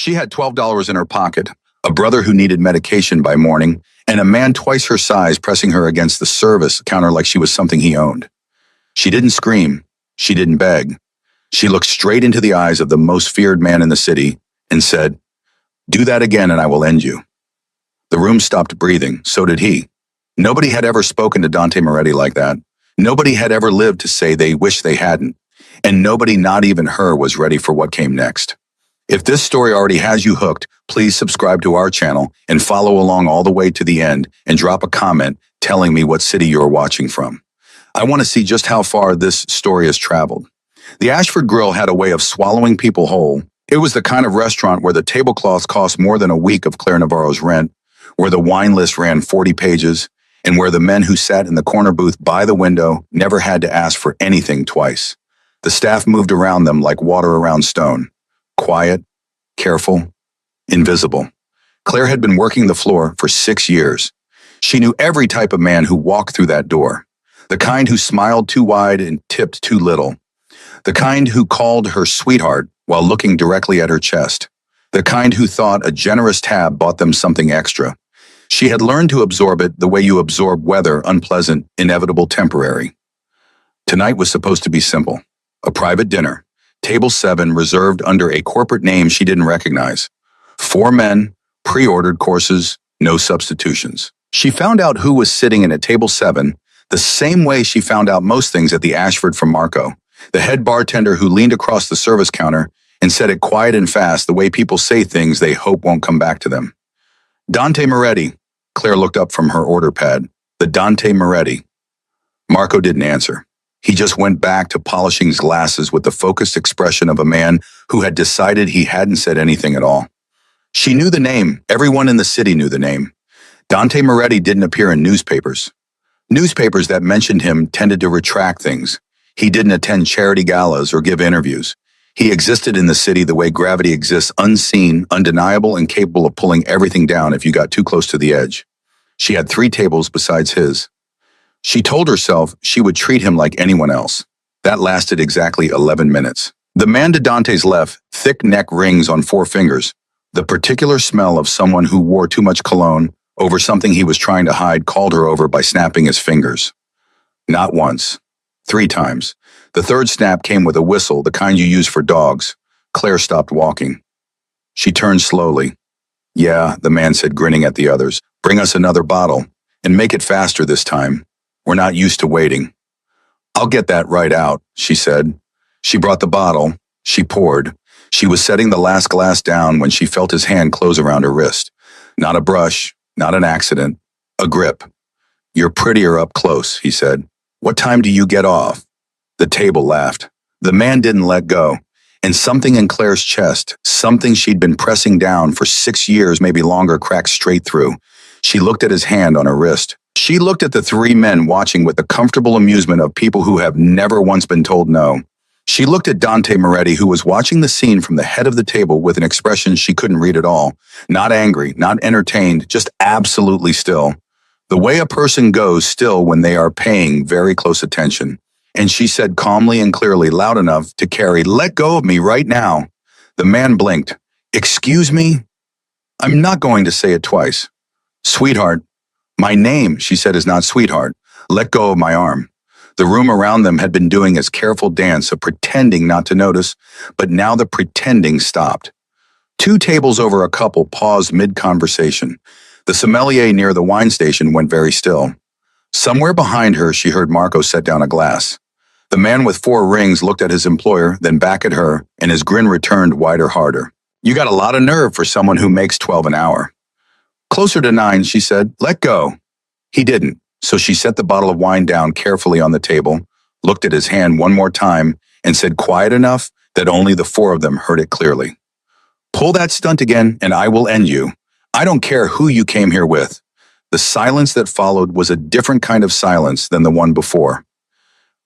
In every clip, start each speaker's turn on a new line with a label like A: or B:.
A: She had $12 in her pocket, a brother who needed medication by morning, and a man twice her size pressing her against the service counter like she was something he owned. She didn't scream. She didn't beg. She looked straight into the eyes of the most feared man in the city and said, "Do that again and I will end you." The room stopped breathing. So did he. Nobody had ever spoken to Dante Moretti like that. Nobody had ever lived to say they wish they hadn't. And nobody, not even her, was ready for what came next. If this story already has you hooked, please subscribe to our channel and follow along all the way to the end and drop a comment telling me what city you're watching from. I want to see just how far this story has traveled. The Ashford Grill had a way of swallowing people whole. It was the kind of restaurant where the tablecloths cost more than a week of Claire Navarro's rent, where the wine list ran 40 pages, and where the men who sat in the corner booth by the window never had to ask for anything twice. The staff moved around them like water around stone. Quiet, careful, invisible. Claire had been working the floor for 6 years. She knew every type of man who walked through that door. The kind who smiled too wide and tipped too little. The kind who called her sweetheart while looking directly at her chest. The kind who thought a generous tab bought them something extra. She had learned to absorb it the way you absorb weather, unpleasant, inevitable, temporary. Tonight was supposed to be simple. A private dinner. Table 7 reserved under a corporate name she didn't recognize. 4 men, pre-ordered courses, no substitutions. She found out who was sitting in at table 7 the same way she found out most things at the Ashford from Marco, the head bartender who leaned across the service counter and said it quiet and fast the way people say things they hope won't come back to them. Dante Moretti. Claire looked up from her order pad. The Dante Moretti. Marco didn't answer. He just went back to polishing his glasses with the focused expression of a man who had decided he hadn't said anything at all. She knew the name. Everyone in the city knew the name. Dante Moretti didn't appear in newspapers. Newspapers that mentioned him tended to retract things. He didn't attend charity galas or give interviews. He existed in the city the way gravity exists, unseen, undeniable, and capable of pulling everything down if you got too close to the edge. She had 3 tables besides his. She told herself she would treat him like anyone else. That lasted exactly 11 minutes. The man to Dante's left, thick neck rings on 4 fingers. The particular smell of someone who wore too much cologne over something he was trying to hide called her over by snapping his fingers. Not once. 3 times. The 3rd snap came with a whistle, the kind you use for dogs. Claire stopped walking. She turned slowly. "Yeah," the man said, grinning at the others. "Bring us another bottle. And make it faster this time. We're not used to waiting." "I'll get that right out," she said. She brought the bottle. She poured. She was setting the last glass down when she felt his hand close around her wrist. Not a brush, not an accident, a grip. "You're prettier up close," he said. "What time do you get off?" The table laughed. The man didn't let go. And something in Claire's chest, something she'd been pressing down for 6 years, maybe longer, cracked straight through. She looked at his hand on her wrist. She looked at the 3 men watching with the comfortable amusement of people who have never once been told no. She looked at Dante Moretti, who was watching the scene from the head of the table with an expression she couldn't read at all. Not angry, not entertained, just absolutely still. The way a person goes still when they are paying very close attention. And she said calmly and clearly, loud enough to carry, "Let go of me right now." The man blinked. "Excuse me?" "I'm not going to say it twice." "Sweetheart." "My name," she said, "is not sweetheart. Let go of my arm." The room around them had been doing its careful dance of pretending not to notice, but now the pretending stopped. 2 tables over a couple paused mid-conversation. The sommelier near the wine station went very still. Somewhere behind her, she heard Marco set down a glass. The man with 4 rings looked at his employer, then back at her, and his grin returned wider, harder. "You got a lot of nerve for someone who makes 12 an hour." "Closer to 9, she said. "Let go." He didn't, so she set the bottle of wine down carefully on the table, looked at his hand one more time, and said quiet enough that only the 4 of them heard it clearly. "Pull that stunt again, and I will end you. I don't care who you came here with." The silence that followed was a different kind of silence than the one before.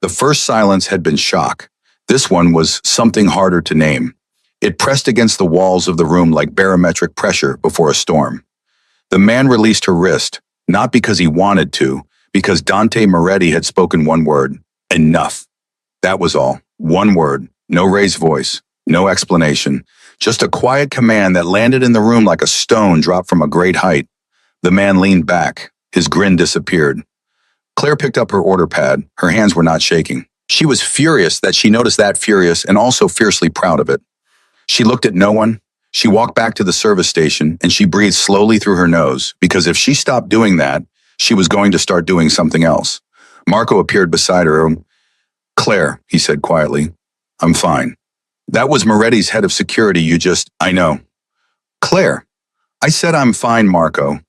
A: The first silence had been shock. This one was something harder to name. It pressed against the walls of the room like barometric pressure before a storm. The man released her wrist, not because he wanted to, because Dante Moretti had spoken one word: enough. That was all. One word. No raised voice. No explanation. Just a quiet command that landed in the room like a stone dropped from a great height. The man leaned back. His grin disappeared. Claire picked up her order pad. Her hands were not shaking. She was furious that she noticed that, furious and also fiercely proud of it. She looked at no one. She walked back to the service station and she breathed slowly through her nose, because if she stopped doing that, she was going to start doing something else. Marco appeared beside her. "Claire," he said quietly, "I'm fine." "That was Moretti's head of security I know." "Claire." "I said I'm fine, Marco."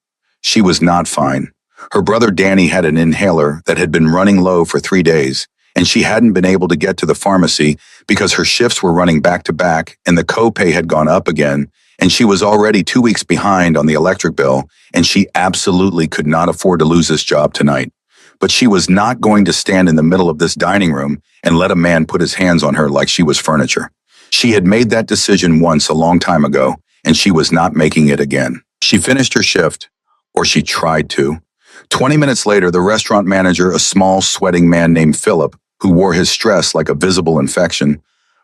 A: She was not fine. Her brother Danny had an inhaler that had been running low for 3 days, and she hadn't been able to get to the pharmacy because her shifts were running back to back and the copay had gone up again, and she was already 2 weeks behind on the electric bill, and she absolutely could not afford to lose this job tonight. But she was not going to stand in the middle of this dining room and let a man put his hands on her like she was furniture. She had made that decision once a long time ago, and she was not making it again. She finished her shift, or she tried to. 20 minutes later, the restaurant manager, a small, sweating man named Philip, who wore his stress like a visible infection,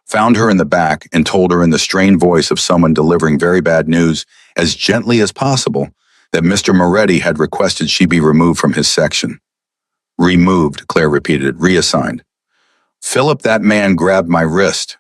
A: found her in the back and told her in the strained voice of someone delivering very bad news, as gently as possible, that Mr. Moretti had requested she be removed from his section. "Removed," Claire repeated, "reassigned." "Philip, that man grabbed my wrist."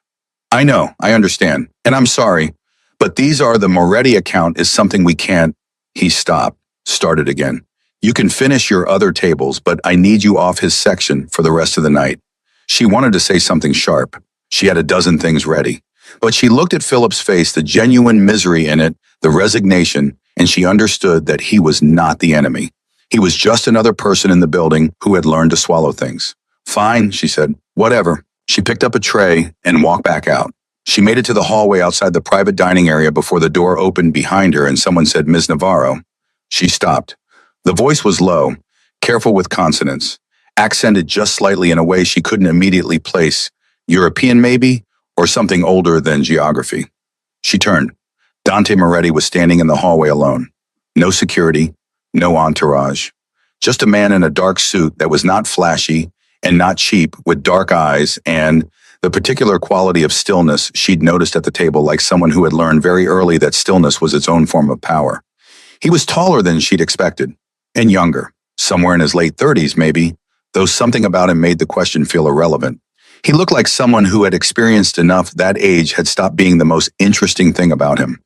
A: "I know, I understand, and I'm sorry, but the Moretti account is something we can't." He stopped, started again. "You can finish your other tables, but I need you off his section for the rest of the night." She wanted to say something sharp. She had a dozen things ready. But she looked at Philip's face, the genuine misery in it, the resignation, and she understood that he was not the enemy. He was just another person in the building who had learned to swallow things. "Fine," she said. "Whatever." She picked up a tray and walked back out. She made it to the hallway outside the private dining area before the door opened behind her and someone said, "Ms. Navarro." She stopped. The voice was low, careful with consonants, accented just slightly in a way she couldn't immediately place. European, maybe, or something older than geography. She turned. Dante Moretti was standing in the hallway alone. No security, no entourage. Just a man in a dark suit that was not flashy and not cheap, with dark eyes and the particular quality of stillness she'd noticed at the table, like someone who had learned very early that stillness was its own form of power. He was taller than she'd expected, and younger, somewhere in his late 30s maybe, though something about him made the question feel irrelevant. He looked like someone who had experienced enough that age had stopped being the most interesting thing about him.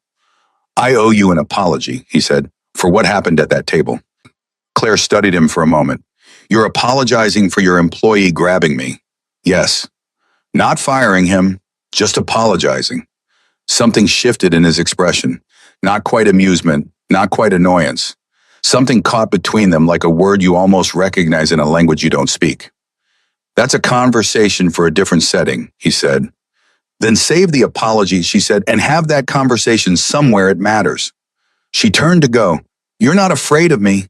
A: "I owe you an apology," he said, "for what happened at that table." Claire studied him for a moment. "You're apologizing for your employee grabbing me." "Yes." Not firing him, just apologizing. Something shifted in his expression. Not quite amusement, not quite annoyance. Something caught between them like a word you almost recognize in a language you don't speak. "That's a conversation for a different setting," he said. "Then save the apology," she said, "and have that conversation somewhere it matters." She turned to go. "You're not afraid of me?"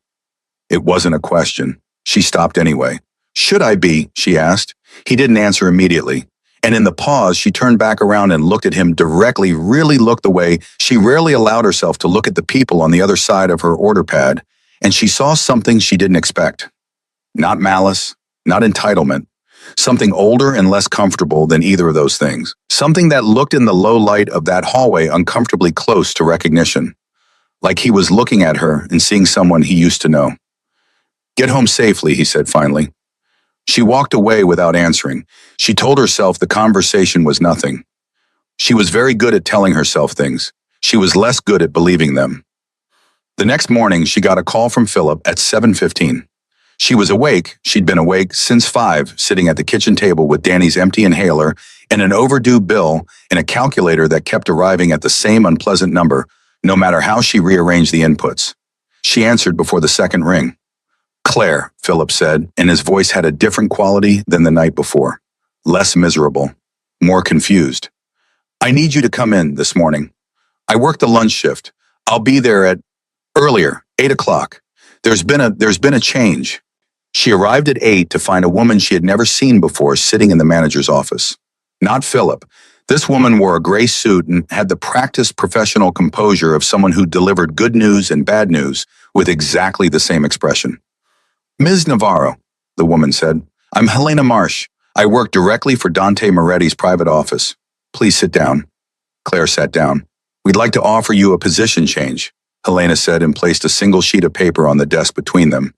A: It wasn't a question. She stopped anyway. "Should I be?" she asked. He didn't answer immediately. And in the pause, she turned back around and looked at him directly, really looked the way she rarely allowed herself to look at the people on the other side of her order pad, and she saw something she didn't expect. Not malice, not entitlement. Something older and less comfortable than either of those things. Something that looked in the low light of that hallway uncomfortably close to recognition. Like he was looking at her and seeing someone he used to know. "Get home safely," he said finally. She walked away without answering. She told herself the conversation was nothing. She was very good at telling herself things. She was less good at believing them. The next morning, she got a call from Philip at 7:15. She was awake. She'd been awake since 5, sitting at the kitchen table with Danny's empty inhaler and an overdue bill and a calculator that kept arriving at the same unpleasant number, no matter how she rearranged the inputs. She answered before the second ring. "Claire," Philip said, and his voice had a different quality than the night before. Less miserable, more confused. "I need you to come in this morning. I work the lunch shift. I'll be there at earlier, 8 o'clock. There's been a change." She arrived at 8 to find a woman she had never seen before sitting in the manager's office. Not Philip. This woman wore a gray suit and had the practiced professional composure of someone who delivered good news and bad news with exactly the same expression. "Ms. Navarro," the woman said, "I'm Helena Marsh. I work directly for Dante Moretti's private office. Please sit down." Claire sat down. We'd like to offer you a position change, Helena said and placed a single sheet of paper on the desk between them.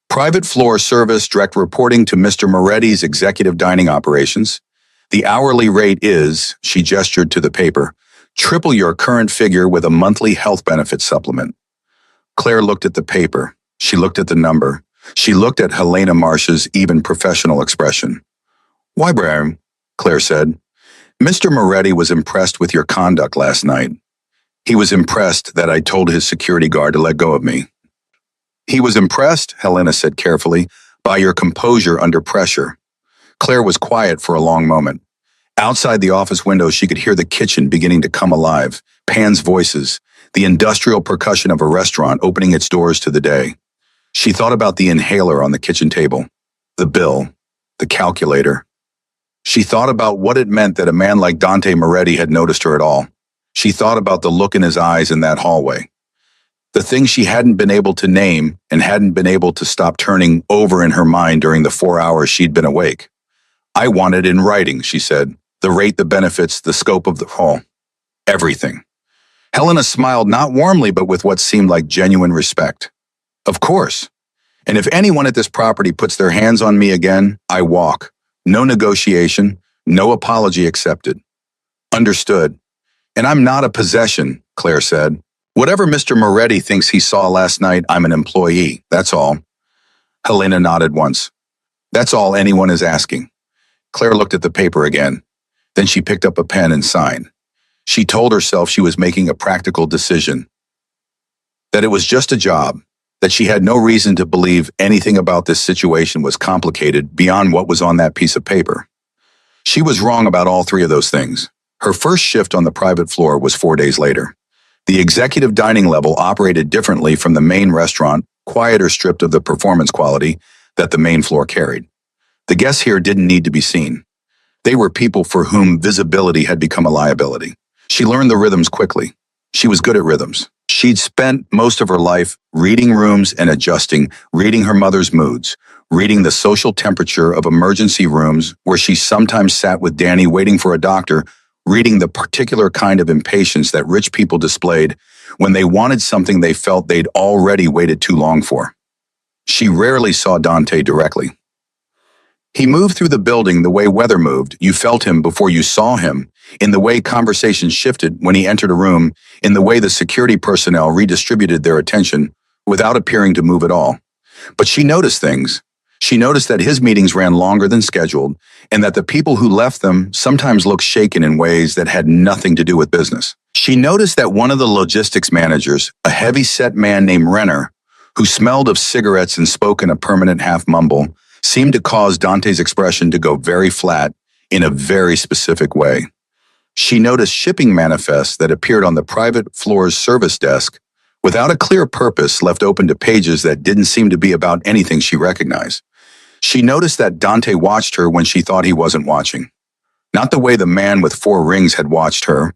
A: Private floor service, direct reporting to Mr. Moretti's executive dining operations. The hourly rate is, she gestured to the paper, triple your current figure with a monthly health benefit supplement. Claire looked at the paper. She looked at the number. She looked at Helena Marsh's even professional expression. Why, Bram? Claire said. Mr. Moretti was impressed with your conduct last night. He was impressed that I told his security guard to let go of me. He was impressed, Helena said carefully, by your composure under pressure. Claire was quiet for a long moment. Outside the office window, she could hear the kitchen beginning to come alive, Pan's voices, the industrial percussion of a restaurant opening its doors to the day. She thought about the inhaler on the kitchen table, the bill, the calculator. She thought about what it meant that a man like Dante Moretti had noticed her at all. She thought about the look in his eyes in that hallway. The thing she hadn't been able to name and hadn't been able to stop turning over in her mind during the 4 hours she'd been awake. I want it in writing, she said. The rate, the benefits, the scope of the hall. Everything. Helena smiled not warmly but with what seemed like genuine respect. Of course. And if anyone at this property puts their hands on me again, I walk. No negotiation, no apology accepted. Understood. And I'm not a possession, Claire said. Whatever Mr. Moretti thinks he saw last night, I'm an employee, that's all. Helena nodded once. That's all anyone is asking. Claire looked at the paper again. Then she picked up a pen and signed. She told herself she was making a practical decision. That it was just a job. That she had no reason to believe anything about this situation was complicated beyond what was on that piece of paper. She was wrong about all three of those things. Her first shift on the private floor was 4 days later. The executive dining level operated differently from the main restaurant, quieter stripped of the performance quality that the main floor carried. The guests here didn't need to be seen. They were people for whom visibility had become a liability. She learned the rhythms quickly. She was good at rhythms. She'd spent most of her life reading rooms and adjusting, reading her mother's moods, reading the social temperature of emergency rooms where she sometimes sat with Danny waiting for a doctor, reading the particular kind of impatience that rich people displayed when they wanted something they felt they'd already waited too long for. She rarely saw Dante directly. He moved through the building the way weather moved. You felt him before you saw him, in the way conversation shifted when he entered a room, in the way the security personnel redistributed their attention without appearing to move at all. But she noticed things. She noticed that his meetings ran longer than scheduled, and that the people who left them sometimes looked shaken in ways that had nothing to do with business. She noticed that one of the logistics managers, a heavy-set man named Renner, who smelled of cigarettes and spoke in a permanent half-mumble, seemed to cause Dante's expression to go very flat in a very specific way. She noticed shipping manifests that appeared on the private floor's service desk without a clear purpose left open to pages that didn't seem to be about anything she recognized. She noticed that Dante watched her when she thought he wasn't watching. Not the way the man with 4 rings had watched her.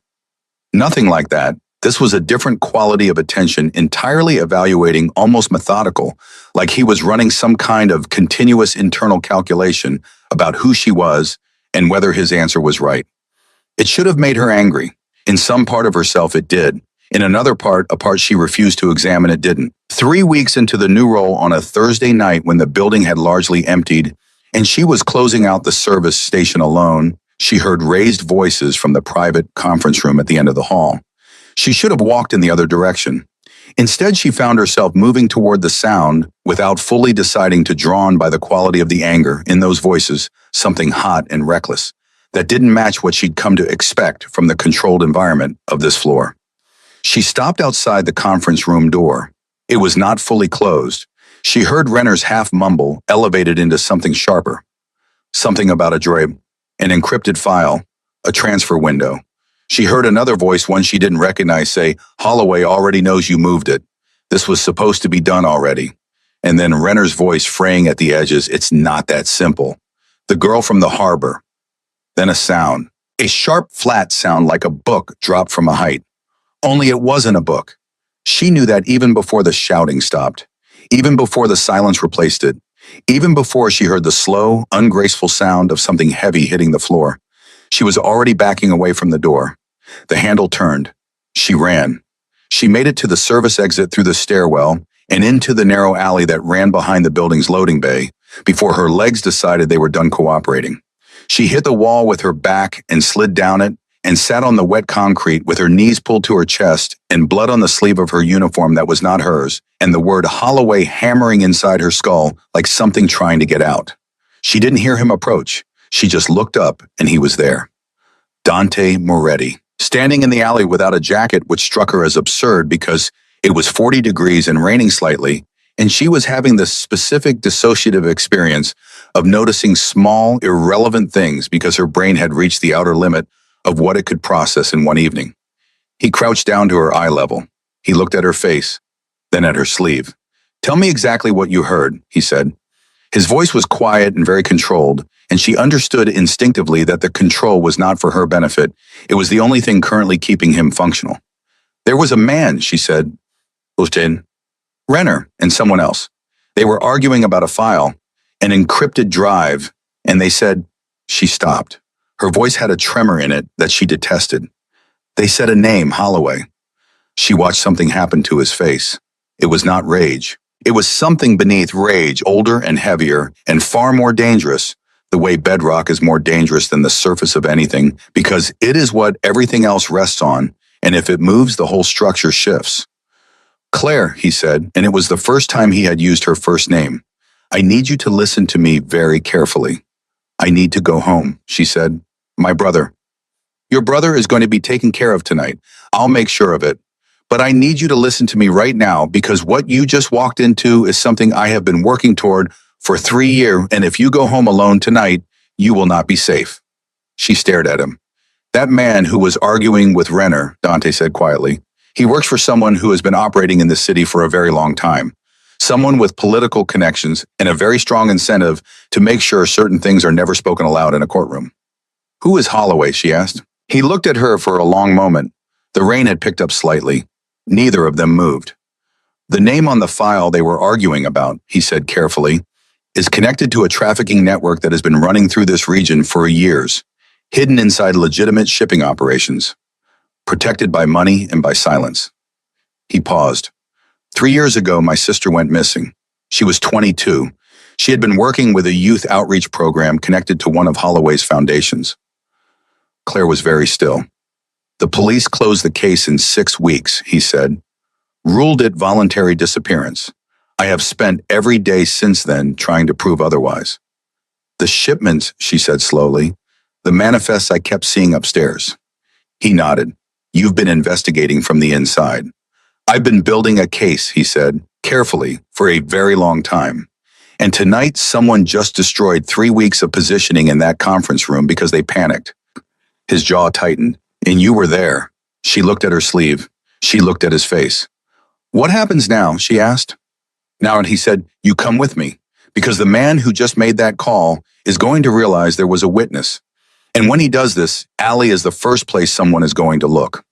A: Nothing like that. This was a different quality of attention, entirely evaluating, almost methodical, like he was running some kind of continuous internal calculation about who she was and whether his answer was right. It should have made her angry. In some part of herself it did. In another part, a part she refused to examine, it didn't. 3 weeks into the new role on a Thursday night when the building had largely emptied and she was closing out the service station alone, she heard raised voices from the private conference room at the end of the hall. She should have walked in the other direction. Instead, she found herself moving toward the sound without fully deciding to, drawn by the quality of the anger in those voices, something hot and reckless, that didn't match what she'd come to expect from the controlled environment of this floor. She stopped outside the conference room door. It was not fully closed. She heard Renner's half-mumble elevated into something sharper. Something about a drape, an encrypted file, a transfer window. She heard another voice, one she didn't recognize, say, "Holloway already knows you moved it. This was supposed to be done already." And then Renner's voice fraying at the edges, "It's not that simple. The girl from the harbor." Then a sound. A sharp, flat sound like a book dropped from a height. Only it wasn't a book. She knew that even before the shouting stopped, even before the silence replaced it, even before she heard the slow, ungraceful sound of something heavy hitting the floor. She was already backing away from the door. The handle turned. She ran. She made it to the service exit through the stairwell and into the narrow alley that ran behind the building's loading bay before her legs decided they were done cooperating. She hit the wall with her back and slid down it and sat on the wet concrete with her knees pulled to her chest and blood on the sleeve of her uniform that was not hers and the word Holloway hammering inside her skull like something trying to get out. She didn't hear him approach. She just looked up and he was there. Dante Moretti, standing in the alley without a jacket, which struck her as absurd because it was 40 degrees and raining slightly, and she was having the specific dissociative experience of noticing small, irrelevant things because her brain had reached the outer limit of what it could process in one evening. He crouched down to her eye level. He looked at her face, then at her sleeve. "Tell me exactly what you heard," he said. His voice was quiet and very controlled, and she understood instinctively that the control was not for her benefit. It was the only thing currently keeping him functional. "There was a man," she said. "Usted?" "Renner and someone else. They were arguing about a file, an encrypted drive, and they said—" She stopped. Her voice had a tremor in it that she detested. "They said a name, Holloway." She watched something happen to his face. It was not rage. It was something beneath rage, older and heavier, and far more dangerous, the way bedrock is more dangerous than the surface of anything, because it is what everything else rests on, and if it moves, the whole structure shifts. "Claire," he said, and it was the first time he had used her first name. "I need you to listen to me very carefully." "I need to go home," she said. "My brother." "Your brother is going to be taken care of tonight. I'll make sure of it. But I need you to listen to me right now because what you just walked into is something I have been working toward for 3 years, and if you go home alone tonight, you will not be safe." She stared at him. "That man who was arguing with Renner," Dante said quietly, "he works for someone who has been operating in this city for a very long time. Someone with political connections and a very strong incentive to make sure certain things are never spoken aloud in a courtroom." "Who is Holloway?" she asked. He looked at her for a long moment. The rain had picked up slightly. Neither of them moved. "The name on the file they were arguing about," he said carefully, "is connected to a trafficking network that has been running through this region for years, hidden inside legitimate shipping operations, protected by money and by silence." He paused. 3 years ago, my sister went missing. She was 22. She had been working with a youth outreach program connected to one of Holloway's foundations. Claire was very still. "The police closed the case in 6 weeks," he said. "Ruled it voluntary disappearance. I have spent every day since then trying to prove otherwise." "The shipments," she said slowly. "The manifests I kept seeing upstairs." He nodded. "You've been investigating from the inside." "I've been building a case," he said, carefully, "for a very long time. And tonight someone just destroyed 3 weeks of positioning in that conference room because they panicked." His jaw tightened. "And you were there." She looked at her sleeve. She looked at his face. "What happens now?" she asked. "Now," and he said, "you come with me, because the man who just made that call is going to realize there was a witness. And when he does this, alley is the first place someone is going to look."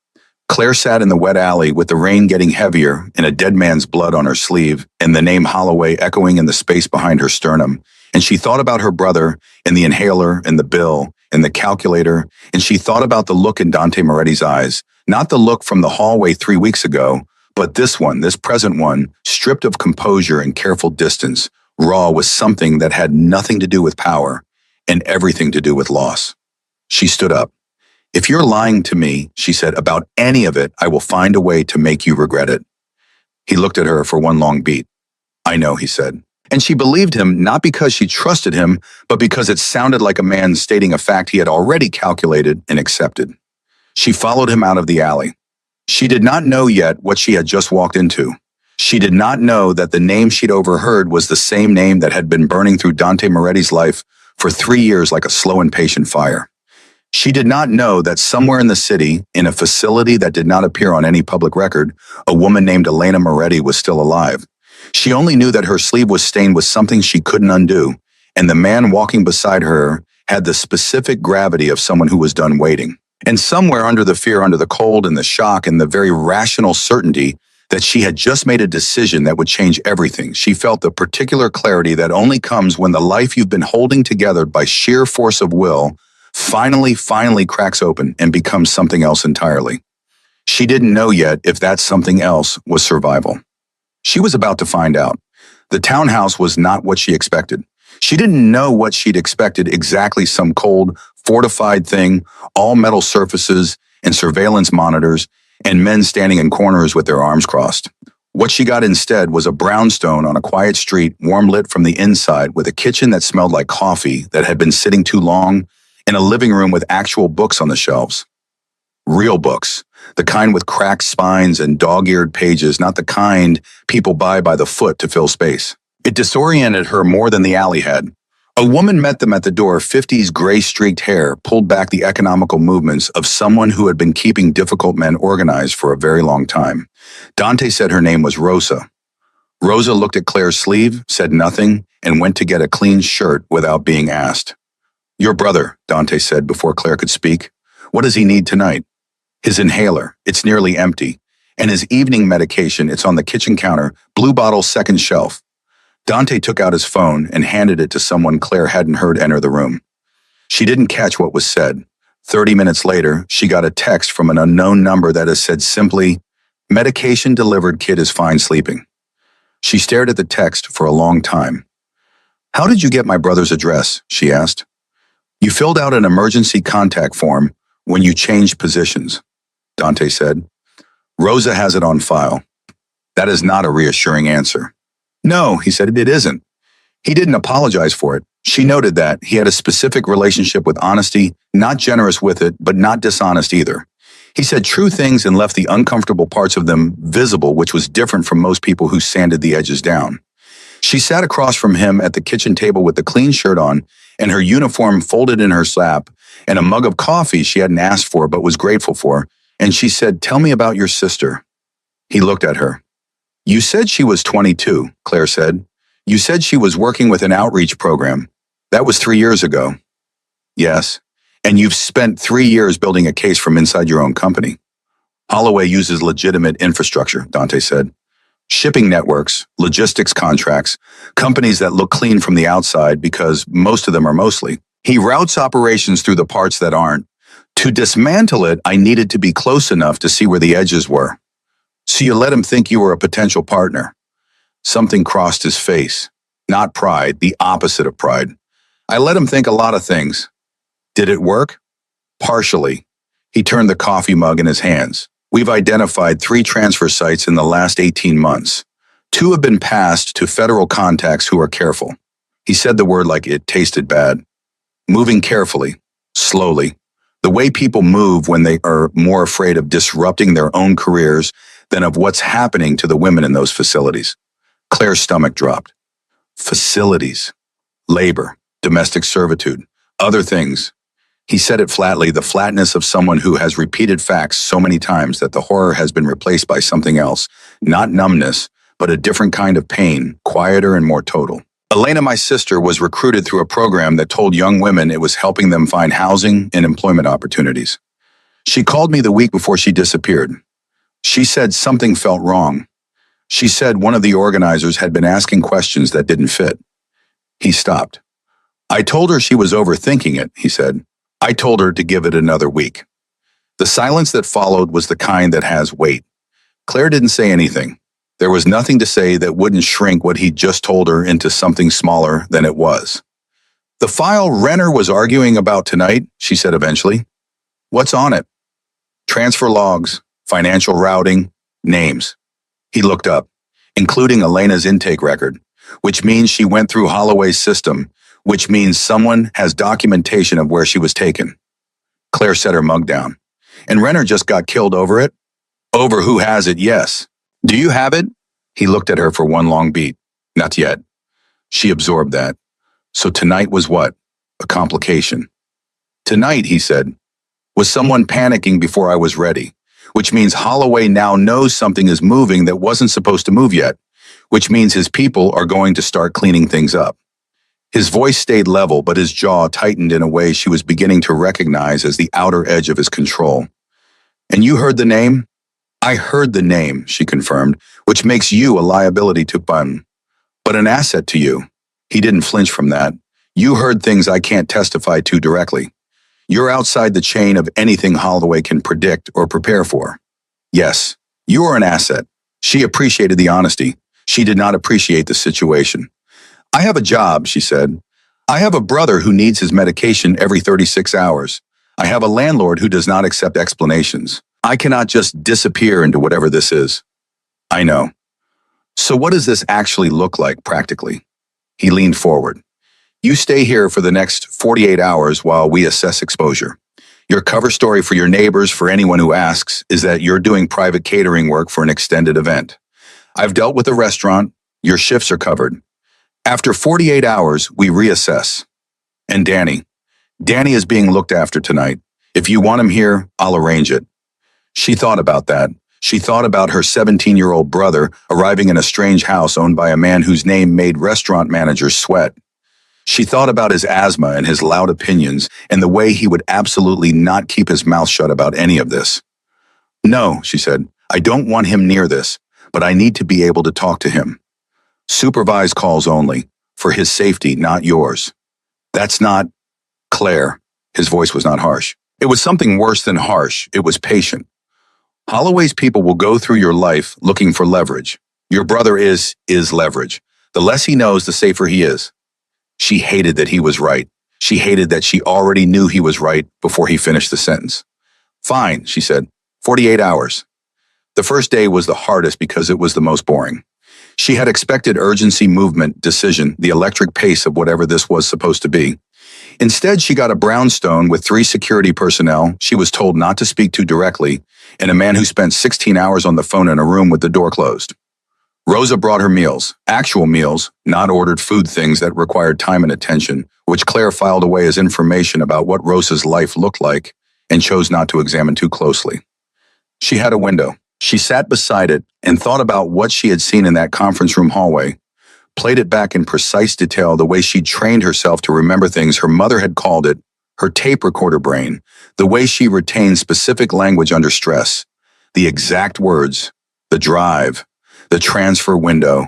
A: Claire sat in the wet alley with the rain getting heavier and a dead man's blood on her sleeve and the name Holloway echoing in the space behind her sternum, and she thought about her brother and the inhaler and the bill and the calculator, and she thought about the look in Dante Moretti's eyes, not the look from the hallway 3 weeks ago, but this one, this present one, stripped of composure and careful distance, raw with something that had nothing to do with power and everything to do with loss. She stood up. "If you're lying to me," she said, "about any of it, I will find a way to make you regret it." He looked at her for one long beat. "I know," he said. And she believed him not because she trusted him, but because it sounded like a man stating a fact he had already calculated and accepted. She followed him out of the alley. She did not know yet what she had just walked into. She did not know that the name she'd overheard was the same name that had been burning through Dante Moretti's life for 3 years like a slow and patient fire. She did not know that somewhere in the city, in a facility that did not appear on any public record, a woman named Elena Moretti was still alive. She only knew that her sleeve was stained with something she couldn't undo, and the man walking beside her had the specific gravity of someone who was done waiting. And somewhere under the fear, under the cold and the shock and the very rational certainty that she had just made a decision that would change everything, she felt the particular clarity that only comes when the life you've been holding together by sheer force of will finally cracks open and becomes something else entirely. She didn't know yet if that something else was survival. She was about to find out. The townhouse was not what she expected. She didn't know what she'd expected exactly, some cold, fortified thing, all metal surfaces and surveillance monitors, and men standing in corners with their arms crossed. What she got instead was a brownstone on a quiet street, warm lit from the inside, with a kitchen that smelled like coffee that had been sitting too long, and a living room with actual books on the shelves. Real books, the kind with cracked spines and dog-eared pages, not the kind people buy by the foot to fill space. It disoriented her more than the alley had. A woman met them at the door, 50s gray-streaked hair pulled back, the economical movements of someone who had been keeping difficult men organized for a very long time. Dante said her name was Rosa. Rosa looked at Claire's sleeve, said nothing, and went to get a clean shirt without being asked. "Your brother," Dante said before Claire could speak. "What does he need tonight?" "His inhaler, it's nearly empty. And his evening medication, it's on the kitchen counter, blue bottle, second shelf." Dante took out his phone and handed it to someone Claire hadn't heard enter the room. She didn't catch what was said. 30 minutes later, she got a text from an unknown number that had said simply, "Medication delivered, kid is fine sleeping." She stared at the text for a long time. "How did you get my brother's address?" she asked. "You filled out an emergency contact form when you changed positions," Dante said. "Rosa has it on file." That is not a reassuring answer. "No," he said, "it isn't." He didn't apologize for it. She noted that he had a specific relationship with honesty, not generous with it, but not dishonest either. He said true things and left the uncomfortable parts of them visible, which was different from most people who sanded the edges down. She sat across from him at the kitchen table with the clean shirt on and her uniform folded in her lap and a mug of coffee she hadn't asked for but was grateful for, and she said, "Tell me about your sister." He looked at her. "You said she was 22, Claire said. "You said she was working with an outreach program. That was 3 years ago." "Yes. And you've spent 3 years building a case from inside your own company." "Holloway uses legitimate infrastructure," Dante said. "Shipping networks, logistics contracts, companies that look clean from the outside because most of them are mostly. He routes operations through the parts that aren't. To dismantle it, I needed to be close enough to see where the edges were." "So you let him think you were a potential partner?" Something crossed his face. Not pride, the opposite of pride. "I let him think a lot of things." "Did it work?" "Partially." He turned the coffee mug in his hands. "We've identified 3 transfer sites in the last 18 months. 2 have been passed to federal contacts who are careful." He said the word like it tasted bad. "Moving carefully, slowly. The way people move when they are more afraid of disrupting their own careers than of what's happening to the women in those facilities." Claire's stomach dropped. Facilities. Labor. Domestic servitude. Other things. He said it flatly, the flatness of someone who has repeated facts so many times that the horror has been replaced by something else. Not numbness, but a different kind of pain, quieter and more total. "Elena, my sister, was recruited through a program that told young women it was helping them find housing and employment opportunities. She called me the week before she disappeared. She said something felt wrong. She said one of the organizers had been asking questions that didn't fit." He stopped. "I told her she was overthinking it," he said. "I told her to give it another week." The silence that followed was the kind that has weight. Claire didn't say anything. There was nothing to say that wouldn't shrink what he'd just told her into something smaller than it was. "The file Renner was arguing about tonight," she said eventually. "What's on it?" "Transfer logs, financial routing, names." He looked up, including Elena's intake record, which means she went through Holloway's system, which means someone has documentation of where she was taken. Claire set her mug down. "And Renner just got killed over it?" "Over who has it, yes. Do you have it?" He looked at her for one long beat. "Not yet." She absorbed that. So tonight was what? A complication. "Tonight," he said, "was someone panicking before I was ready. Which means Holloway now knows something is moving that wasn't supposed to move yet, which means his people are going to start cleaning things up." His voice stayed level, but his jaw tightened in a way she was beginning to recognize as the outer edge of his control. "And you heard the name?" "I heard the name," she confirmed, "which makes you a liability to Bun, but an asset to you." He didn't flinch from that. "You heard things I can't testify to directly. You're outside the chain of anything Holloway can predict or prepare for. Yes, you are an asset. She appreciated the honesty. She did not appreciate the situation. I have a job, she said. I have a brother who needs his medication every 36 hours. I have a landlord who does not accept explanations. I cannot just disappear into whatever this is. I know. So what does this actually look like practically? He leaned forward. You stay here for the next 48 hours while we assess exposure. Your cover story for your neighbors, for anyone who asks, is that you're doing private catering work for an extended event. I've dealt with the restaurant. Your shifts are covered. After 48 hours, we reassess. And Danny. Danny is being looked after tonight. If you want him here, I'll arrange it. She thought about that. She thought about her 17-year-old brother arriving in a strange house owned by a man whose name made restaurant managers sweat. She thought about his asthma and his loud opinions and the way he would absolutely not keep his mouth shut about any of this. No, she said, I don't want him near this, but I need to be able to talk to him. Supervised calls only, for his safety, not yours. That's not Claire. His voice was not harsh. It was something worse than harsh. It was patient. Holloway's people will go through your life looking for leverage. Your brother is leverage. The less he knows, the safer he is. She hated that he was right. She hated that she already knew he was right before he finished the sentence. Fine, she said. 48 hours. The first day was the hardest because it was the most boring. She had expected urgency, movement, decision, the electric pace of whatever this was supposed to be. Instead, she got a brownstone with 3 security personnel she was told not to speak to directly, and a man who spent 16 hours on the phone in a room with the door closed. Rosa brought her meals, actual meals, not ordered food things that required time and attention, which Claire filed away as information about what Rosa's life looked like and chose not to examine too closely. She had a window. She sat beside it and thought about what she had seen in that conference room hallway, played it back in precise detail the way she'd trained herself to remember things her mother had called it, her tape recorder brain, the way she retained specific language under stress, the exact words, the drive, the transfer window,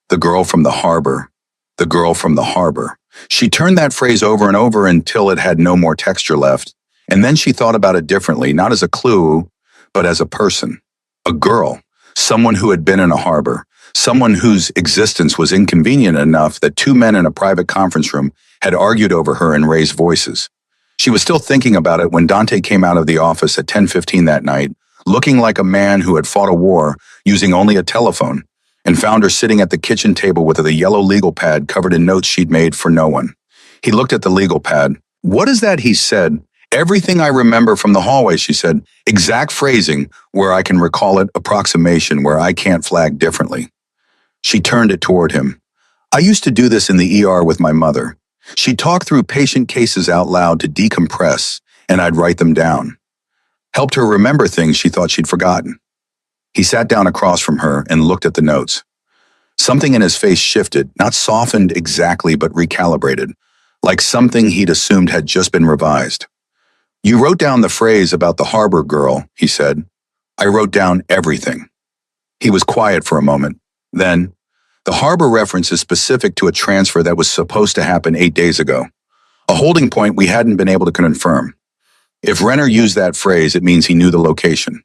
A: the girl from the harbor, the girl from the harbor. She turned that phrase over and over until it had no more texture left, and then she thought about it differently, not as a clue, but as a person. A girl, someone who had been in a harbor, someone whose existence was inconvenient enough that 2 men in a private conference room had argued over her and raised voices. She was still thinking about it when Dante came out of the office at 10:15 that night, looking like a man who had fought a war using only a telephone, and found her sitting at the kitchen table with a yellow legal pad covered in notes she'd made for no one. He looked at the legal pad. What is that? He said. Everything I remember from the hallway, she said. Exact phrasing where I can recall it, approximation where I can't flag differently. She turned it toward him. I used to do this in the ER with my mother. She'd talk through patient cases out loud to decompress, and I'd write them down. Helped her remember things she thought she'd forgotten. He sat down across from her and looked at the notes. Something in his face shifted, not softened exactly, but recalibrated, like something he'd assumed had just been revised. You wrote down the phrase about the harbor girl, he said. I wrote down everything. He was quiet for a moment. Then, the harbor reference is specific to a transfer that was supposed to happen 8 days ago, a holding point we hadn't been able to confirm. If Renner used that phrase, it means he knew the location.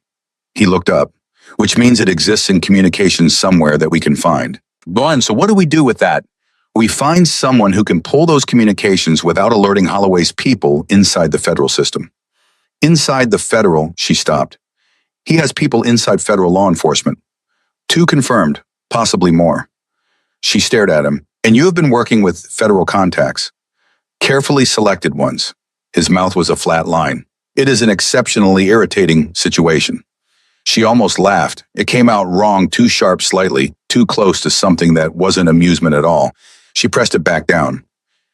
A: He looked up, which means it exists in communications somewhere that we can find. Glenn, so what do we do with that? We find someone who can pull those communications without alerting Holloway's people inside the federal system. Inside the federal, she stopped. He has people inside federal law enforcement. 2 confirmed, possibly more. She stared at him. And you have been working with federal contacts. Carefully selected ones. His mouth was a flat line. It is an exceptionally irritating situation. She almost laughed. It came out wrong, too sharp slightly, too close to something that wasn't amusement at all. She pressed it back down.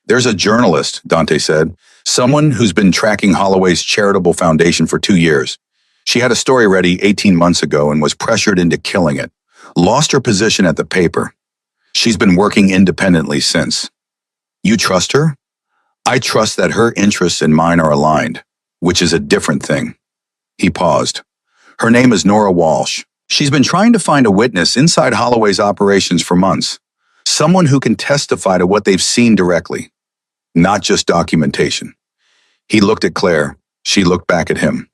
A: There's a journalist, Dante said, someone who's been tracking Holloway's charitable foundation for 2 years. She had a story ready 18 months ago and was pressured into killing it. Lost her position at the paper. She's been working independently since. You trust her? I trust that her interests and mine are aligned, which is a different thing. He paused. Her name is Nora Walsh. She's been trying to find a witness inside Holloway's operations for months. Someone who can testify to what they've seen directly, not just documentation. He looked at Claire. She looked back at him.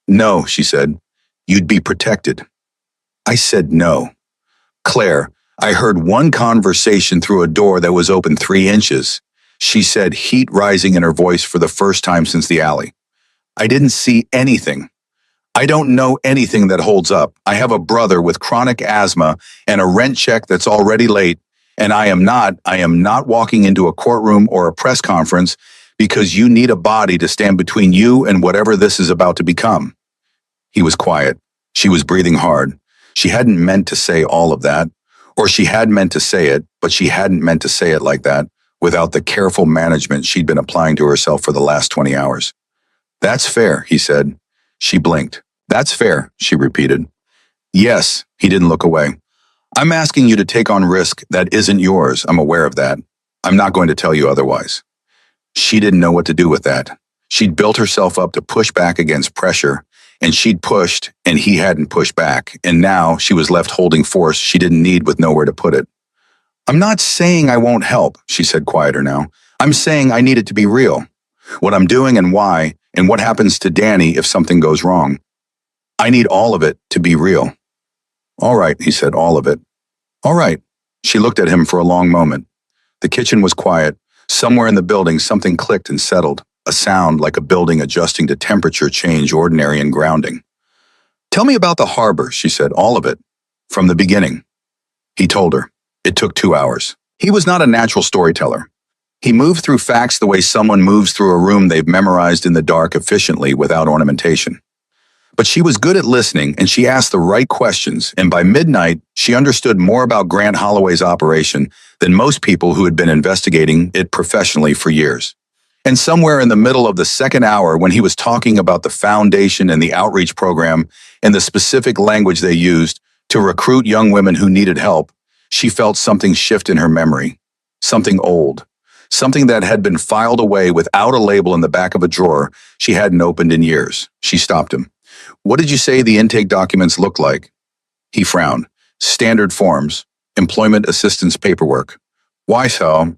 A: No, she said. You'd be protected. I said no. Claire, I heard one conversation through a door that was open 3 inches. She said, heat rising in her voice for the first time since the alley. I didn't see anything. I don't know anything that holds up. I have a brother with chronic asthma and a rent check that's already late, and I am not walking into a courtroom or a press conference because you need a body to stand between you and whatever this is about to become. He was quiet. She was breathing hard. She hadn't meant to say all of that, or she had meant to say it, but she hadn't meant to say it like that without the careful management she'd been applying to herself for the last 20 hours. That's fair, he said. She blinked. That's fair, she repeated. Yes, he didn't look away. I'm asking you to take on risk that isn't yours. I'm aware of that. I'm not going to tell you otherwise. She didn't know what to do with that. She'd built herself up to push back against pressure, and she'd pushed, and he hadn't pushed back, and now she was left holding force she didn't need with nowhere to put it. I'm not saying I won't help, she said quieter now. I'm saying I need it to be real. What I'm doing and why, and what happens to Danny if something goes wrong. I need all of it to be real. All right, he said, all of it. All right. She looked at him for a long moment. The kitchen was quiet. Somewhere in the building, something clicked and settled, a sound like a building adjusting to temperature change, ordinary and grounding. Tell me about the harbor, she said, all of it, from the beginning. He told her. It took 2 hours. He was not a natural storyteller. He moved through facts the way someone moves through a room they've memorized in the dark efficiently without ornamentation. But she was good at listening, and she asked the right questions, and by midnight, she understood more about Grant Holloway's operation than most people who had been investigating it professionally for years. And somewhere in the middle of the second hour, when he was talking about the foundation and the outreach program and the specific language they used to recruit young women who needed help, she felt something shift in her memory, something old, something that had been filed away without a label in the back of a drawer she hadn't opened in years. She stopped him. What did you say the intake documents looked like? He frowned. Standard forms, employment assistance paperwork. Why so?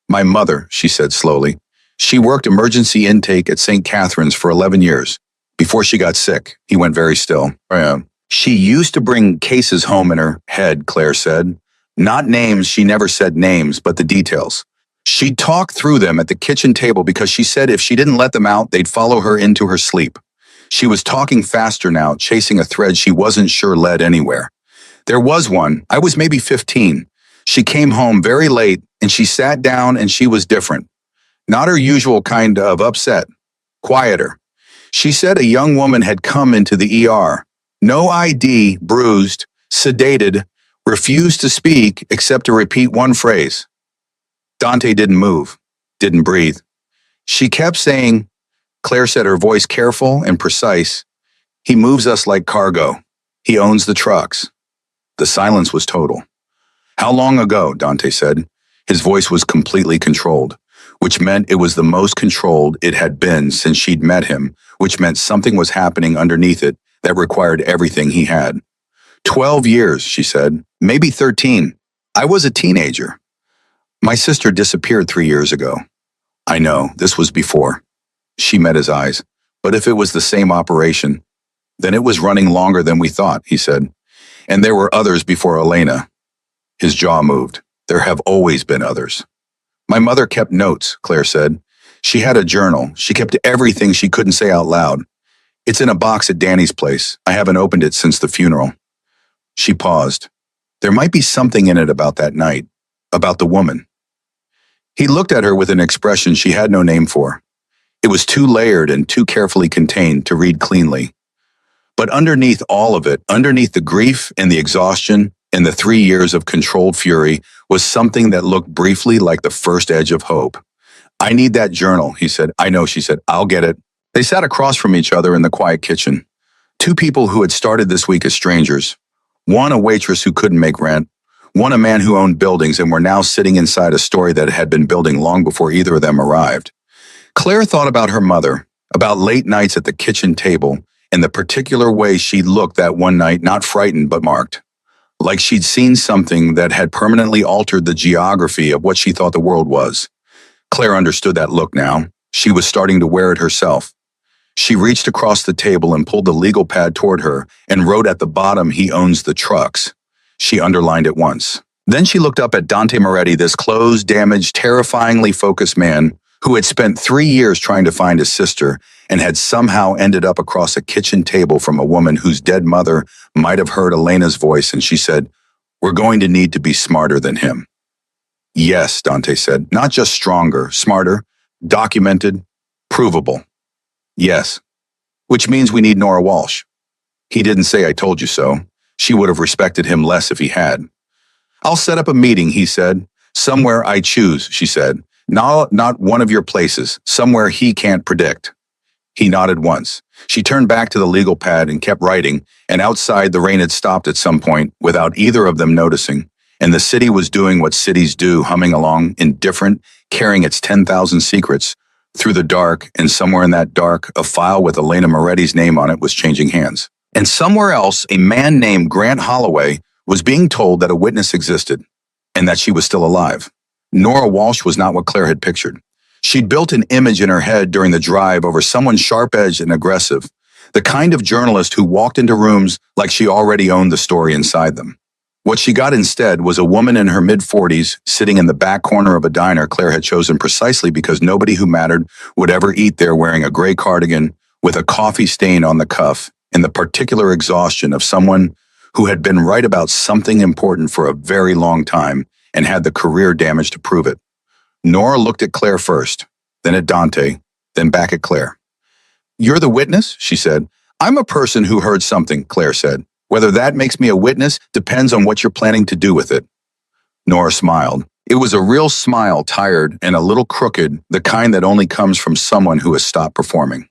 A: My mother, she said slowly. She worked emergency intake at St. Catherine's for 11 years. Before she got sick, he went very still. She used to bring cases home in her head, Claire said. Not names, she never said names, but the details. She'd talk through them at the kitchen table because she said if she didn't let them out, they'd follow her into her sleep. She was talking faster now, chasing a thread she wasn't sure led anywhere. There was one. I was maybe 15. She came home very late, and she sat down, and she was different. Not her usual kind of upset. Quieter. She said a young woman had come into the ER. No ID, bruised, sedated, refused to speak except to repeat one phrase. Dante didn't move, didn't breathe. She kept saying, Claire said, her voice careful and precise, he moves us like cargo. He owns the trucks. The silence was total. How long ago, Dante said. His voice was completely controlled, which meant it was the most controlled it had been since she'd met him, which meant something was happening underneath it that required everything he had. 12 years, she said, maybe 13. I was a teenager. My sister disappeared 3 years ago. I know, this was before. She met his eyes. But if it was the same operation, then it was running longer than we thought, he said. And there were others before Elena. His jaw moved. There have always been others. My mother kept notes, Claire said. She had a journal. She kept everything she couldn't say out loud. It's in a box at Danny's place. I haven't opened it since the funeral. She paused. There might be something in it about that night, about the woman. He looked at her with an expression she had no name for. It was too layered and too carefully contained to read cleanly. But underneath all of it, underneath the grief and the exhaustion and the 3 years of controlled fury, was something that looked briefly like the first edge of hope. I need that journal, he said. I know, she said. I'll get it. They sat across from each other in the quiet kitchen. 2 people who had started this week as strangers. One a waitress who couldn't make rent. One a man who owned buildings and were now sitting inside a story that had been building long before either of them arrived. Claire thought about her mother, about late nights at the kitchen table, and the particular way she'd looked that one night, not frightened but marked. Like she'd seen something that had permanently altered the geography of what she thought the world was. Claire understood that look now. She was starting to wear it herself. She reached across the table and pulled the legal pad toward her and wrote at the bottom, "He owns the trucks." She underlined it once. Then she looked up at Dante Moretti, this closed, damaged, terrifyingly focused man who had spent 3 years trying to find his sister and had somehow ended up across a kitchen table from a woman whose dead mother might have heard Elena's voice, and she said, "We're going to need to be smarter than him." "Yes," Dante said, "not just stronger, smarter, documented, provable." "Yes." "Which means we need Nora Walsh." He didn't say "I told you so." She would have respected him less if he had. "I'll set up a meeting," he said. "Somewhere I choose," she said. Not one of your places, somewhere he can't predict." He nodded once. She turned back to the legal pad and kept writing, and outside the rain had stopped at some point without either of them noticing, and the city was doing what cities do, humming along, indifferent, carrying its 10,000 secrets. Through the dark, and somewhere in that dark, a file with Elena Moretti's name on it was changing hands. And somewhere else, a man named Grant Holloway was being told that a witness existed, and that she was still alive. Nora Walsh was not what Claire had pictured. She'd built an image in her head during the drive over someone sharp-edged and aggressive, the kind of journalist who walked into rooms like she already owned the story inside them. What she got instead was a woman in her mid-40s sitting in the back corner of a diner Claire had chosen precisely because nobody who mattered would ever eat there, wearing a gray cardigan with a coffee stain on the cuff and the particular exhaustion of someone who had been right about something important for a very long time and had the career damage to prove it. Nora looked at Claire first, then at Dante, then back at Claire. "You're the witness?" she said. "I'm a person who heard something," Claire said. "Whether that makes me a witness depends on what you're planning to do with it." Nora smiled. It was a real smile, tired and a little crooked, the kind that only comes from someone who has stopped performing.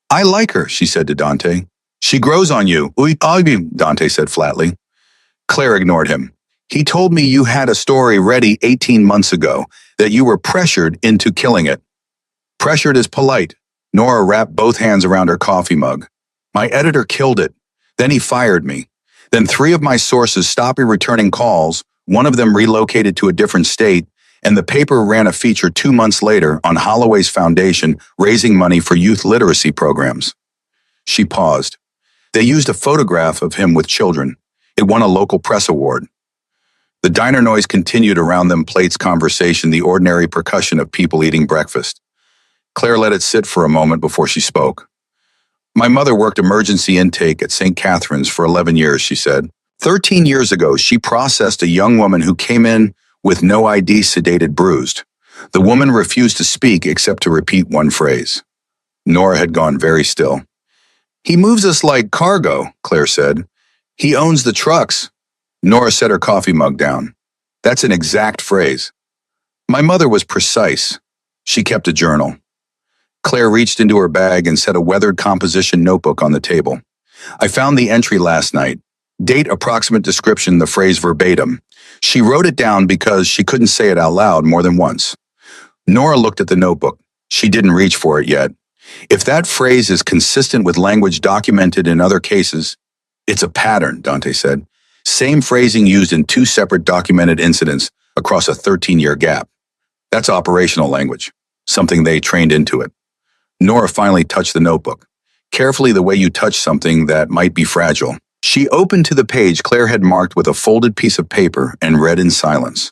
A: "I like her," she said to Dante. "She grows on you." Dante said flatly. Claire ignored him. "He told me you had a story ready 18 months ago, that you were pressured into killing it." "Pressured is polite." Nora wrapped both hands around her coffee mug. "My editor killed it. Then he fired me. Then 3 of my sources stopped returning calls, one of them relocated to a different state, and the paper ran a feature 2 months later on Holloway's foundation raising money for youth literacy programs." She paused. "They used a photograph of him with children. It won a local press award." The diner noise continued around them, plates, conversation, the ordinary percussion of people eating breakfast. Claire let it sit for a moment before she spoke. "My mother worked emergency intake at St. Catherine's for 11 years, she said. 13 years ago, she processed a young woman who came in with no ID, sedated, bruised. The woman refused to speak except to repeat one phrase." Nora had gone very still. "He moves us like cargo," Claire said. "He owns the trucks." Nora set her coffee mug down. "That's an exact phrase." "My mother was precise. She kept a journal." Claire reached into her bag and set a weathered composition notebook on the table. "I found the entry last night. Date, approximate description, the phrase verbatim." She wrote it down because she couldn't say it out loud more than once. Nora looked at the notebook. She didn't reach for it yet. "If that phrase is consistent with language documented in other cases, it's a pattern," Dante said. "Same phrasing used in 2 separate documented incidents across a 13-year gap. That's operational language, something they trained into it." Nora finally touched the notebook, carefully the way you touch something that might be fragile. She opened to the page Claire had marked with a folded piece of paper and read in silence.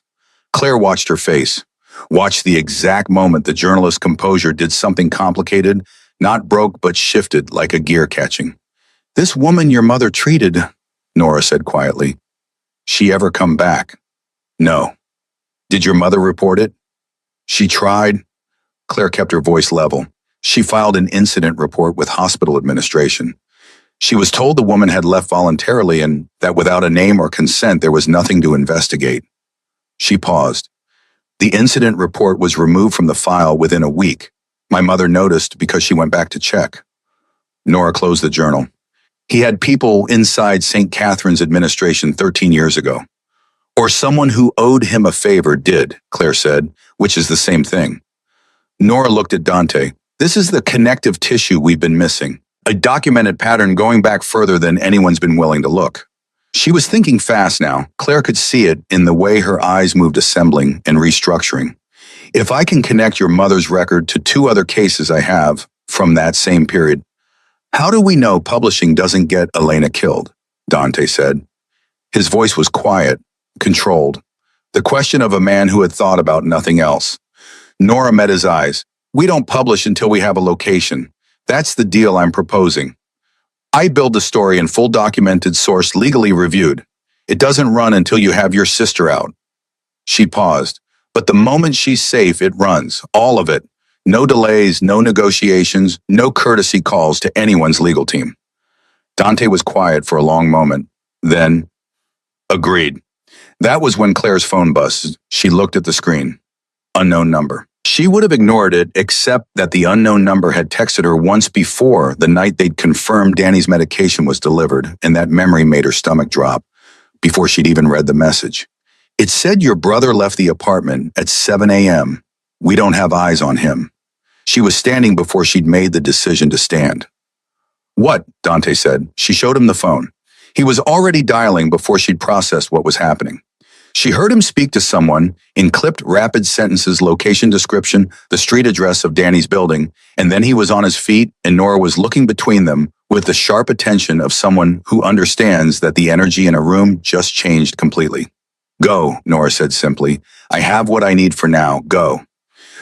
A: Claire watched her face, watched the exact moment the journalist's composure did something complicated, not broke but shifted like a gear catching. "This woman your mother treated," Nora said quietly. "She ever come back?" "No." "Did your mother report it?" "She tried." Claire kept her voice level. "She filed an incident report with hospital administration. She was told the woman had left voluntarily and that without a name or consent there was nothing to investigate." She paused. "The incident report was removed from the file within a week. My mother noticed because she went back to check." Nora closed the journal. "He had people inside St. Catherine's administration 13 years ago. Or someone who owed him a favor did," Claire said, "which is the same thing." Nora looked at Dante. "This is the connective tissue we've been missing. A documented pattern going back further than anyone's been willing to look." She was thinking fast now. Claire could see it in the way her eyes moved, assembling and restructuring. If I can connect your mother's record to two other cases I have from that same period, how do we know publishing doesn't get Elena killed? Dante said. His voice was quiet, controlled. The question of a man who had thought about nothing else. Nora met his eyes. We don't publish until we have a location. That's the deal I'm proposing. I build the story in full documented source legally reviewed. It doesn't run until you have your sister out. She paused. But the moment she's safe, it runs. All of it. No delays, no negotiations, no courtesy calls to anyone's legal team. Dante was quiet for a long moment. Then, agreed. That was when Claire's phone buzzed. She looked at the screen. Unknown number. She would have ignored it except that the unknown number had texted her once before the night they'd confirmed Danny's medication was delivered, and that memory made her stomach drop before she'd even read the message. It said your brother left the apartment at 7 a.m. We don't have eyes on him. She was standing before she'd made the decision to stand. What? Dante said. She showed him the phone. He was already dialing before she'd processed what was happening. She heard him speak to someone in clipped, rapid sentences, location description, the street address of Danny's building, and then he was on his feet and Nora was looking between them with the sharp attention of someone who understands that the energy in a room just changed completely. Go, Nora said simply. I have what I need for now. Go.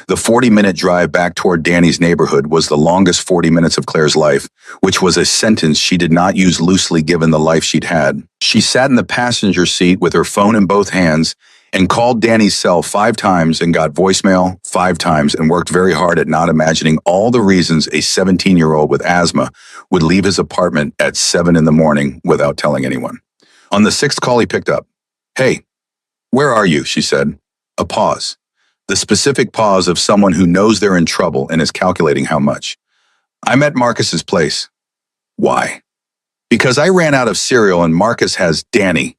A: The 40-minute drive back toward Danny's neighborhood was the longest 40 minutes of Claire's life, which was a sentence she did not use loosely given the life she'd had. She sat in the passenger seat with her phone in both hands and called Danny's cell 5 times and got voicemail 5 times and worked very hard at not imagining all the reasons a 17-year-old with asthma would leave his apartment at 7 in the morning without telling anyone. On the 6th call, he picked up. Hey, where are you? She said. A pause. The specific pause of someone who knows they're in trouble and is calculating how much. I'm at Marcus's place. Why? Because I ran out of cereal and Marcus has Danny.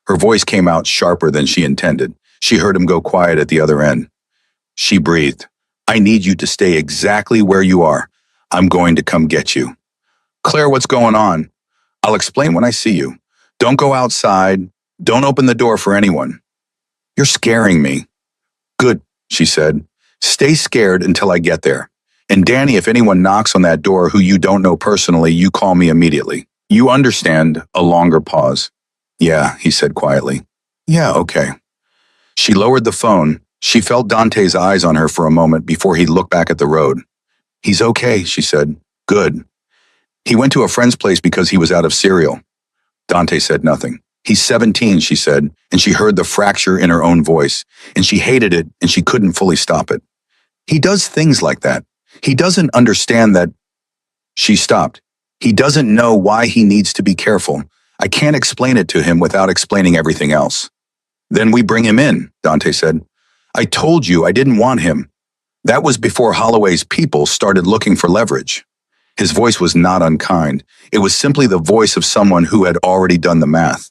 A: Her voice came out sharper than she intended. She heard him go quiet at the other end. She breathed. I need you to stay exactly where you are. I'm going to come get you. Claire, what's going on? I'll explain when I see you. Don't go outside. Don't open the door for anyone. You're scaring me. Good, she said. Stay scared until I get there. And Danny, if anyone knocks on that door who you don't know personally, you call me immediately. You understand? A longer pause. Yeah, he said quietly. Yeah, okay. She lowered the phone. She felt Dante's eyes on her for a moment before he looked back at the road. He's okay, she said. Good. He went to a friend's place because he was out of cereal. Dante said nothing. He's 17, she said, and she heard the fracture in her own voice, and she hated it, and she couldn't fully stop it. He does things like that. He doesn't understand that. She stopped. He doesn't know why he needs to be careful. I can't explain it to him without explaining everything else. Then we bring him in, Dante said. I told you I didn't want him. That was before Holloway's people started looking for leverage. His voice was not unkind. It was simply the voice of someone who had already done the math.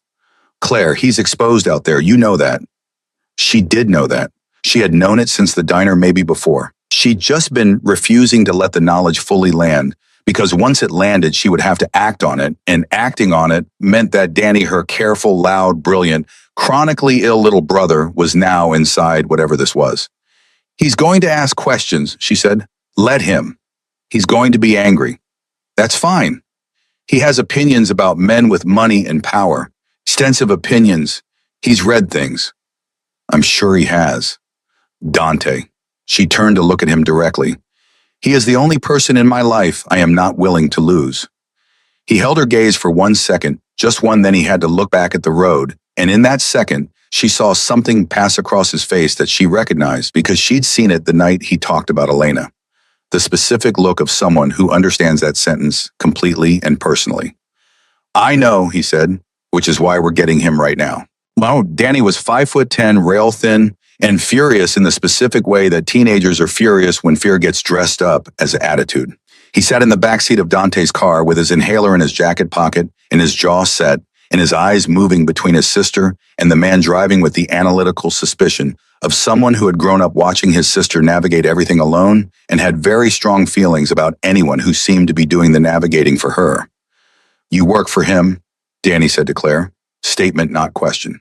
A: Claire, he's exposed out there. You know that. She did know that. She had known it since the diner, maybe before. She'd just been refusing to let the knowledge fully land, because once it landed, she would have to act on it, and acting on it meant that Danny, her careful, loud, brilliant, chronically ill little brother, was now inside whatever this was. He's going to ask questions, she said. Let him. He's going to be angry. That's fine. He has opinions about men with money and power. Extensive opinions. He's read things. I'm sure he has. Dante. She turned to look at him directly. He is the only person in my life I am not willing to lose. He held her gaze for 1 second, just one, then he had to look back at the road, and in that second, she saw something pass across his face that she recognized because she'd seen it the night he talked about Elena. The specific look of someone who understands that sentence completely and personally. I know, he said, which is why we're getting him right now. Well, Danny was 5'10", rail thin, and furious in the specific way that teenagers are furious when fear gets dressed up as an attitude. He sat in the backseat of Dante's car with his inhaler in his jacket pocket and his jaw set and his eyes moving between his sister and the man driving with the analytical suspicion of someone who had grown up watching his sister navigate everything alone and had very strong feelings about anyone who seemed to be doing the navigating for her. You work for him, Danny said to Claire. Statement, not question.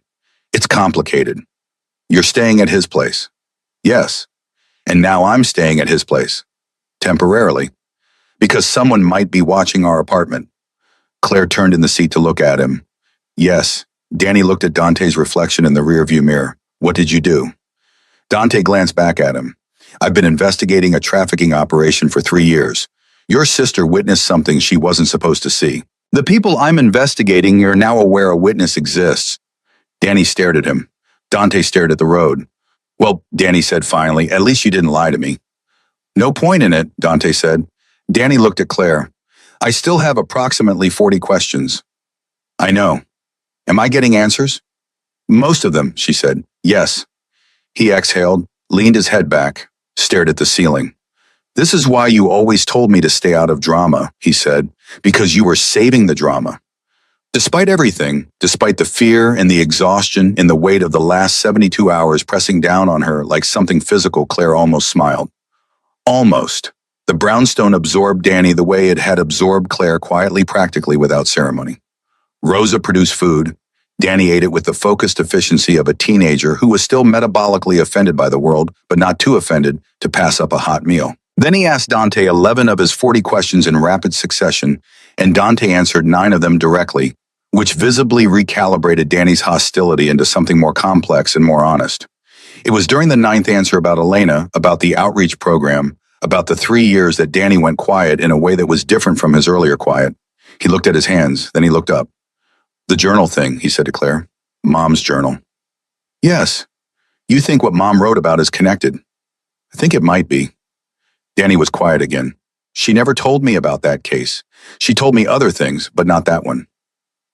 A: It's complicated. You're staying at his place. Yes. And now I'm staying at his place. Temporarily. Because someone might be watching our apartment. Claire turned in the seat to look at him. Yes. Danny looked at Dante's reflection in the rearview mirror. What did you do? Dante glanced back at him. I've been investigating a trafficking operation for 3 years. Your sister witnessed something she wasn't supposed to see. The people I'm investigating are now aware a witness exists. Danny stared at him. Dante stared at the road. Well, Danny said finally, at least you didn't lie to me. No point in it, Dante said. Danny looked at Claire. I still have approximately 40 questions. I know. Am I getting answers? Most of them, she said. Yes. He exhaled, leaned his head back, stared at the ceiling. This is why you always told me to stay out of drama, he said, because you were saving the drama. Despite everything, despite the fear and the exhaustion and the weight of the last 72 hours pressing down on her like something physical, Claire almost smiled. Almost. The brownstone absorbed Danny the way it had absorbed Claire, quietly, practically without ceremony. Rosa produced food. Danny ate it with the focused efficiency of a teenager who was still metabolically offended by the world, but not too offended to pass up a hot meal. Then he asked Dante 11 of his 40 questions in rapid succession, and Dante answered 9 of them directly, which visibly recalibrated Danny's hostility into something more complex and more honest. It was during the 9th answer about Elena, about the outreach program, about the 3 years that Danny went quiet in a way that was different from his earlier quiet. He looked at his hands, then he looked up. The journal thing, he said to Claire. Mom's journal. Yes. You think what Mom wrote about is connected? I think it might be. Danny was quiet again. She never told me about that case. She told me other things, but not that one.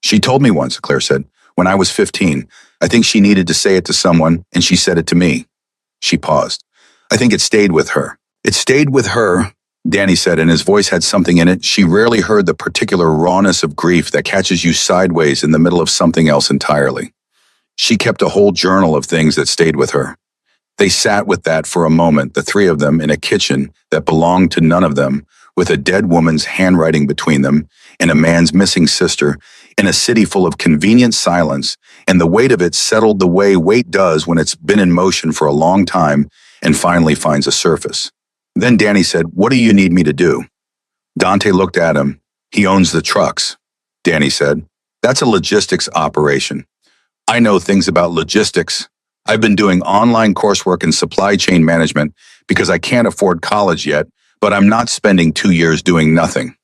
A: She told me once, Claire said, when I was 15. I think she needed to say it to someone, and she said it to me. She paused. I think it stayed with her. It stayed with her, Danny said, and his voice had something in it. She rarely heard the particular rawness of grief that catches you sideways in the middle of something else entirely. She kept a whole journal of things that stayed with her. They sat with that for a moment, the 3 of them, in a kitchen that belonged to none of them, with a dead woman's handwriting between them and a man's missing sister, in a city full of convenient silence, and the weight of it settled the way weight does when it's been in motion for a long time and finally finds a surface. Then Danny said, what do you need me to do? Dante looked at him. He owns the trucks, Danny said. That's a logistics operation. I know things about logistics. I've been doing online coursework in supply chain management because I can't afford college yet, but I'm not spending 2 years doing nothing.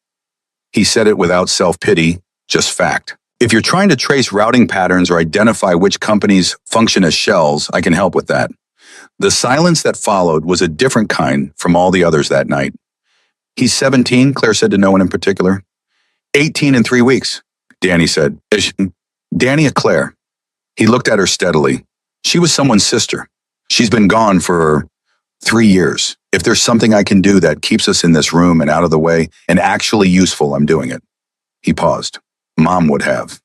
A: He said it without self-pity, just fact. If you're trying to trace routing patterns or identify which companies function as shells, I can help with that. The silence that followed was a different kind from all the others that night. He's 17, Claire said to no one in particular. 18 in 3 weeks, Danny said. Danny at Claire. He looked at her steadily. She was someone's sister. She's been gone for 3 years. If there's something I can do that keeps us in this room and out of the way and actually useful, I'm doing it. He paused. Mom would have.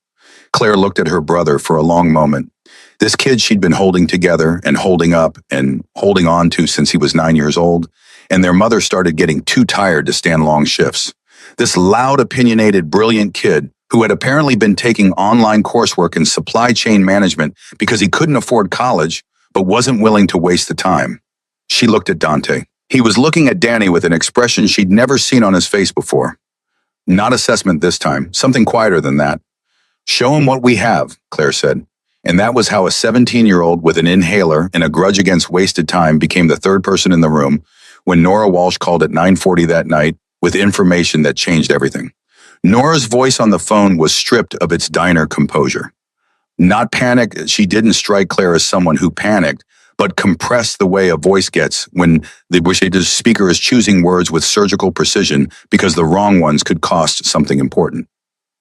A: Claire looked at her brother for a long moment. This kid she'd been holding together and holding up and holding on to since he was 9 years old, and their mother started getting too tired to stand long shifts. This loud, opinionated, brilliant kid who had apparently been taking online coursework in supply chain management because he couldn't afford college, but wasn't willing to waste the time. She looked at Dante. He was looking at Danny with an expression she'd never seen on his face before. Not assessment this time, something quieter than that. Show him what we have, Claire said. And that was how a 17-year-old with an inhaler and a grudge against wasted time became the 3rd person in the room when Nora Walsh called at 9:40 that night with information that changed everything. Nora's voice on the phone was stripped of its diner composure. Not panic, she didn't strike Claire as someone who panicked, but compressed the way a voice gets when the speaker is choosing words with surgical precision because the wrong ones could cost something important.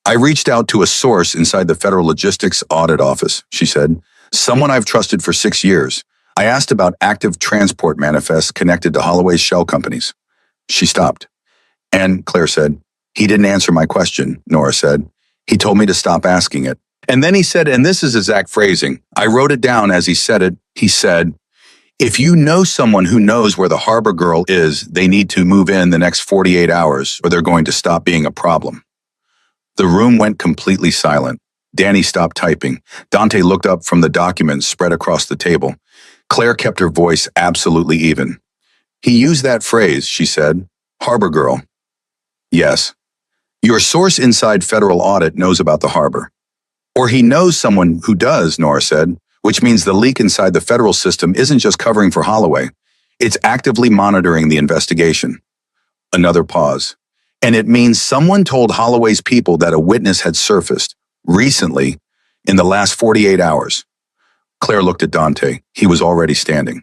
A: I reached out to a source inside the Federal Logistics Audit Office, she said. Someone I've trusted for 6 years. I asked about active transport manifests connected to Holloway's shell companies. She stopped. And, Claire said, he didn't answer my question, Nora said. He told me to stop asking it. And then he said, and this is exact phrasing, I wrote it down as he said it, he said, if you know someone who knows where the harbor girl is, they need to move in the next 48 hours or they're going to stop being a problem. The room went completely silent. Danny stopped typing. Dante looked up from the documents spread across the table. Claire kept her voice absolutely even. He used that phrase, she said. Harbor girl. Yes. Your source inside federal audit knows about the harbor. Or he knows someone who does, Nora said, which means the leak inside the federal system isn't just covering for Holloway. It's actively monitoring the investigation. Another pause. And it means someone told Holloway's people that a witness had surfaced, recently, in the last 48 hours. Claire looked at Dante. He was already standing.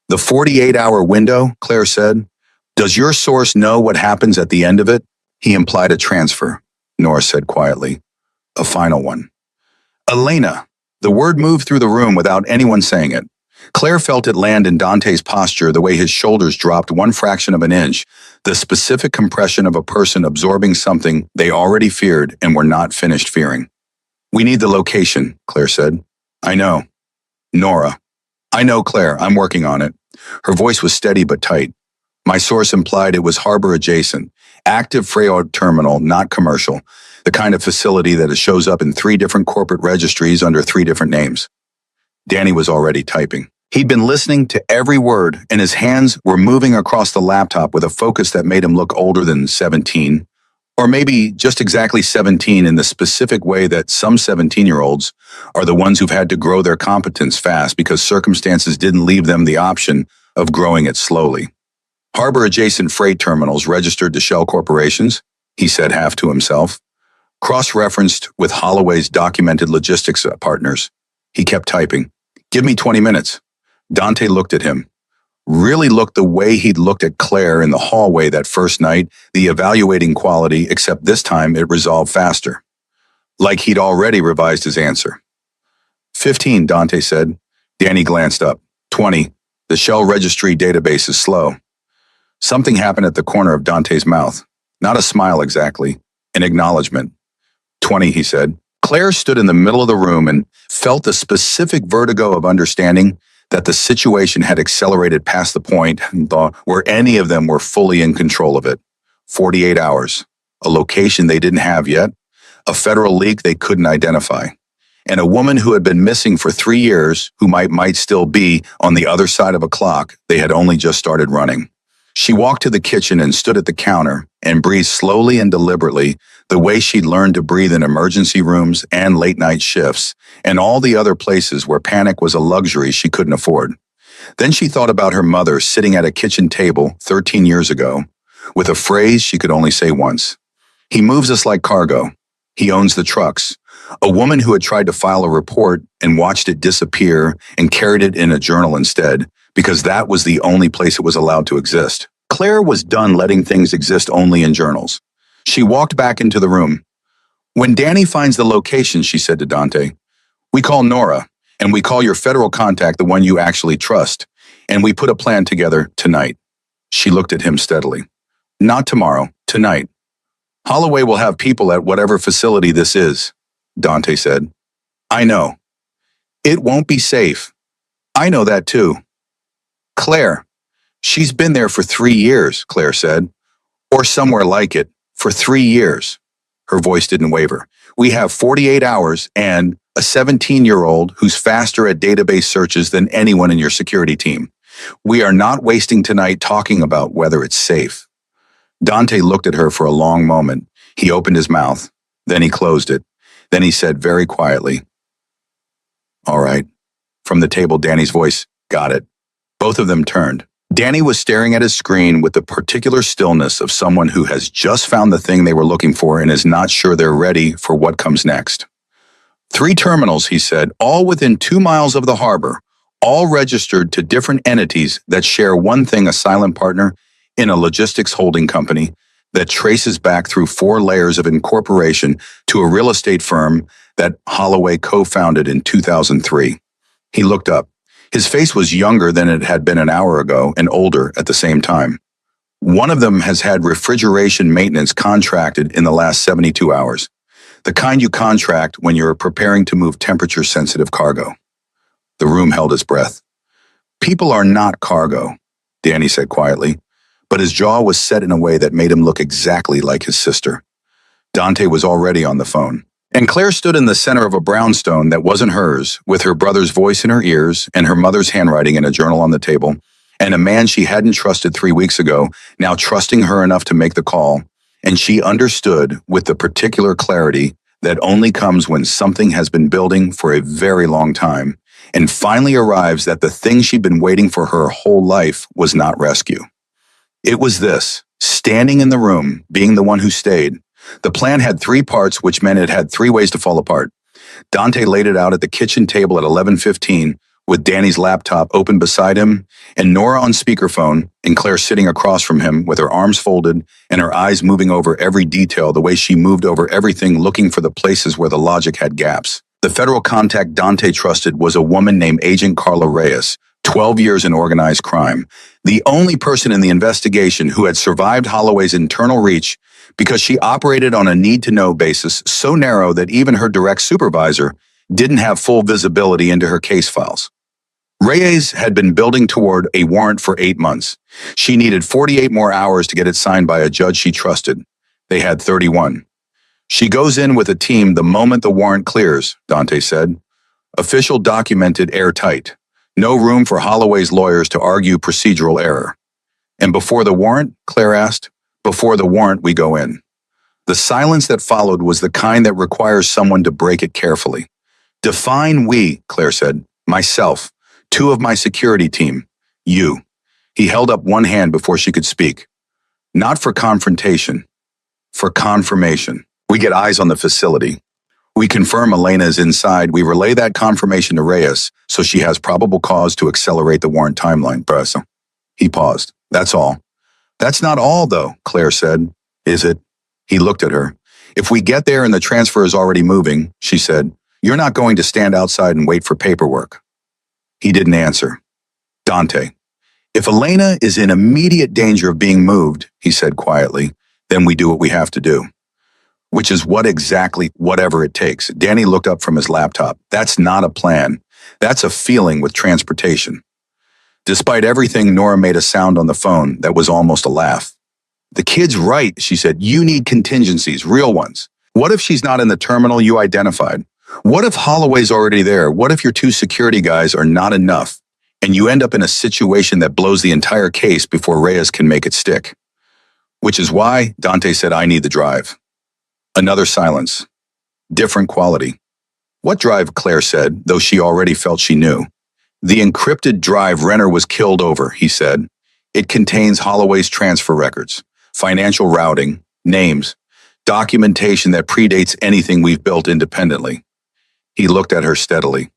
A: The 48-hour window, Claire said. Does your source know what happens at the end of it? He implied a transfer, Nora said quietly. A final one. Elena. The word moved through the room without anyone saying it. Claire felt it land in Dante's posture the way his shoulders dropped one fraction of an inch, the specific compression of a person absorbing something they already feared and were not finished fearing. We need the location, Claire said. I know. Nora. I know, Claire. I'm working on it. Her voice was steady but tight. My source implied it was harbor adjacent, active freight terminal, not commercial, the kind of facility that shows up in 3 different corporate registries under 3 different names. Danny was already typing. He'd been listening to every word, and his hands were moving across the laptop with a focus that made him look older than 17, or maybe just exactly 17 in the specific way that some 17-year-olds are the ones who've had to grow their competence fast because circumstances didn't leave them the option of growing it slowly. Harbor-adjacent freight terminals registered to shell corporations, he said half to himself, cross-referenced with Holloway's documented logistics partners. He kept typing. Give me 20 minutes. Dante looked at him. Really looked the way he'd looked at Claire in the hallway that first night, the evaluating quality, except this time it resolved faster. Like he'd already revised his answer. 15, Dante said. Danny glanced up. 20. The shell registry database is slow. Something happened at the corner of Dante's mouth. Not a smile exactly. An acknowledgement. 20, he said. Claire stood in the middle of the room and felt the specific vertigo of understanding that the situation had accelerated past the point where any of them were fully in control of it. 48 hours. A location they didn't have yet. A federal leak they couldn't identify. And a woman who had been missing for 3 years, who might still be on the other side of a clock they had only just started running. She walked to the kitchen and stood at the counter and breathed slowly and deliberately the way she'd learned to breathe in emergency rooms and late-night shifts and all the other places where panic was a luxury she couldn't afford. Then she thought about her mother sitting at a kitchen table 13 years ago with a phrase she could only say once. He moves us like cargo. He owns the trucks. A woman who had tried to file a report and watched it disappear and carried it in a journal instead, because that was the only place it was allowed to exist. Claire was done letting things exist only in journals. She walked back into the room. When Danny finds the location, she said to Dante, we call Nora, and we call your federal contact the one you actually trust, and we put a plan together tonight. She looked at him steadily. Not tomorrow, tonight. Holloway will have people at whatever facility this is, Dante said. I know. It won't be safe. I know that too. Claire. She's been there for 3 years, Claire said. Or somewhere like it, for 3 years. Her voice didn't waver. We have 48 hours and a 17-year-old who's faster at database searches than anyone in your security team. We are not wasting tonight talking about whether it's safe. Dante looked at her for a long moment. He opened his mouth. Then he closed it. Then he said very quietly, all right. From the table, Danny's voice, got it. Both of them turned. Danny was staring at his screen with the particular stillness of someone who has just found the thing they were looking for and is not sure they're ready for what comes next. 3 terminals, he said, all within 2 miles of the harbor, all registered to different entities that share one thing, a silent partner in a logistics holding company that traces back through 4 layers of incorporation to a real estate firm that Holloway co-founded in 2003. He looked up. His face was younger than it had been an hour ago and older at the same time. One of them has had refrigeration maintenance contracted in the last 72 hours, the kind you contract when you're preparing to move temperature-sensitive cargo. The room held its breath. People are not cargo, Danny said quietly, but his jaw was set in a way that made him look exactly like his sister. Dante was already on the phone. And Claire stood in the center of a brownstone that wasn't hers, with her brother's voice in her ears and her mother's handwriting in a journal on the table, and a man she hadn't trusted 3 weeks ago, now trusting her enough to make the call, and she understood with the particular clarity that only comes when something has been building for a very long time, and finally arrives that the thing she'd been waiting for her whole life was not rescue. It was this, standing in the room, being the one who stayed. The plan had 3 parts, which meant it had 3 ways to fall apart. Dante laid it out at the kitchen table at 11:15, with Danny's laptop open beside him, and Nora on speakerphone, and Claire sitting across from him with her arms folded and her eyes moving over every detail the way she moved over everything, looking for the places where the logic had gaps. The federal contact Dante trusted was a woman named Agent Carla Reyes, 12 years in organized crime, the only person in the investigation who had survived Holloway's internal reach because she operated on a need-to-know basis so narrow that even her direct supervisor didn't have full visibility into her case files. Reyes had been building toward a warrant for 8 months. She needed 48 more hours to get it signed by a judge she trusted. They had 31. She goes in with a team the moment the warrant clears, Dante said. Official, documented, airtight. No room for Holloway's lawyers to argue procedural error. And before the warrant, Claire asked, before the warrant we go in. The silence that followed was the kind that requires someone to break it carefully. Define we, Claire said. Myself. 2 of my security team. You. He held up one hand before she could speak. Not for confrontation. For confirmation. We get eyes on the facility. We confirm Elena is inside. We relay that confirmation to Reyes, so she has probable cause to accelerate the warrant timeline. He paused. That's all. That's not all, though, Claire said. Is it? He looked at her. If we get there and the transfer is already moving, she said, you're not going to stand outside and wait for paperwork. He didn't answer. Dante. If Elena is in immediate danger of being moved, he said quietly, then we do what we have to do. Which is what exactly, whatever it takes. Danny looked up from his laptop. That's not a plan. That's a feeling with transportation. Despite everything, Nora made a sound on the phone that was almost a laugh. The kid's right, she said. You need contingencies, real ones. What if she's not in the terminal you identified? What if Holloway's already there? What if your 2 security guys are not enough, and you end up in a situation that blows the entire case before Reyes can make it stick? Which is why, Dante said, I need the drive. Another silence. Different quality. What drive, Claire said, though she already felt she knew. The encrypted drive Renner was killed over, he said. It contains Holloway's transfer records, financial routing, names, documentation that predates anything we've built independently. He looked at her steadily.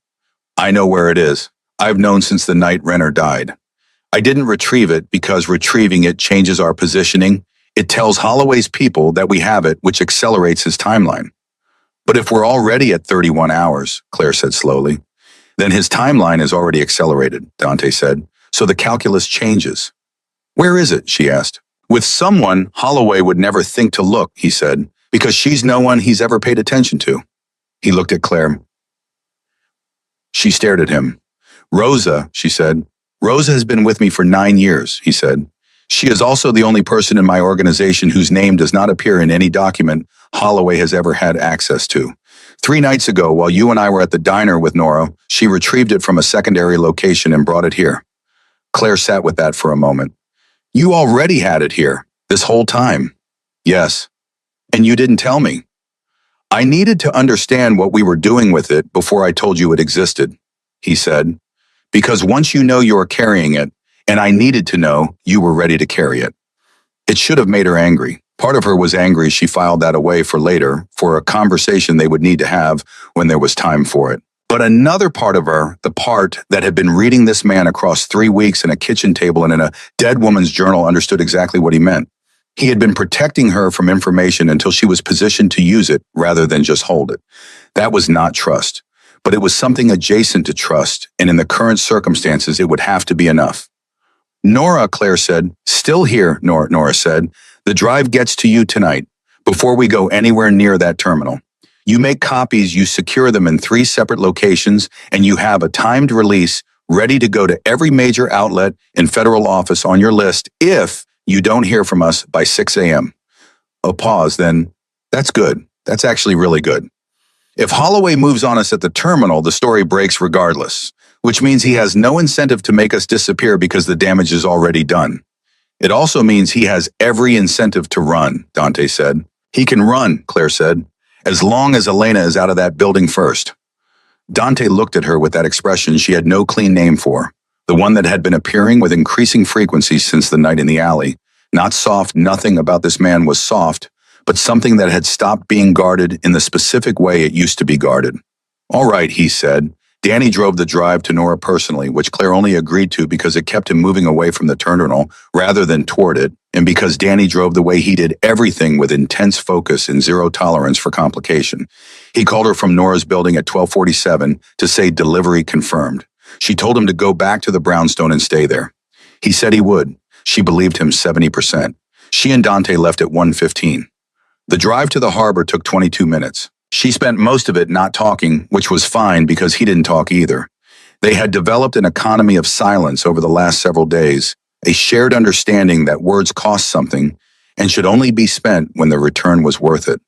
A: I know where it is. I've known since the night Renner died. I didn't retrieve it because retrieving it changes our positioning. It tells Holloway's people that we have it, which accelerates his timeline. But if we're already at 31 hours, Claire said slowly, then his timeline is already accelerated, Dante said, so the calculus changes. Where is it, she asked. With someone Holloway would never think to look, he said, because she's no one he's ever paid attention to. He looked at Claire. She stared at him. Rosa, she said. Rosa has been with me for 9 years, he said. She is also the only person in my organization whose name does not appear in any document Holloway has ever had access to. 3 nights ago, while you and I were at the diner with Nora, she retrieved it from a secondary location and brought it here. Claire sat with that for a moment. You already had it here, this whole time. Yes. And you didn't tell me. I needed to understand what we were doing with it before I told you it existed, he said, because once you know you are carrying it, and I needed to know you were ready to carry it. It should have made her angry. Part of her was angry she filed that away for later, for a conversation they would need to have when there was time for it. But another part of her, the part that had been reading this man across 3 weeks in a kitchen table and in a dead woman's journal, understood exactly what he meant. He had been protecting her from information until she was positioned to use it rather than just hold it. That was not trust, but it was something adjacent to trust, and in the current circumstances, it would have to be enough. Nora, Claire said. Still here, Nora said. The drive gets to you tonight, before we go anywhere near that terminal. You make copies, you secure them in 3 separate locations, and you have a timed release ready to go to every major outlet and federal office on your list if you don't hear from us by 6 a.m. A pause, then. That's good. That's actually really good. If Holloway moves on us at the terminal, the story breaks regardless, which means he has no incentive to make us disappear because the damage is already done. It also means he has every incentive to run, Dante said. He can run, Claire said, as long as Elena is out of that building first. Dante looked at her with that expression she had no clean name for, the one that had been appearing with increasing frequency since the night in the alley. Not soft, nothing about this man was soft, but something that had stopped being guarded in the specific way it used to be guarded. All right, he said. Danny drove the drive to Nora personally, which Claire only agreed to because it kept him moving away from the terminal rather than toward it, and because Danny drove the way he did everything with intense focus and zero tolerance for complication. He called her from Nora's building at 12:47 to say delivery confirmed. She told him to go back to the brownstone and stay there. He said he would. She believed him 70%. She and Dante left at 1:15. The drive to the harbor took 22 minutes. She spent most of it not talking, which was fine because he didn't talk either. They had developed an economy of silence over the last several days, a shared understanding that words cost something and should only be spent when the return was worth it.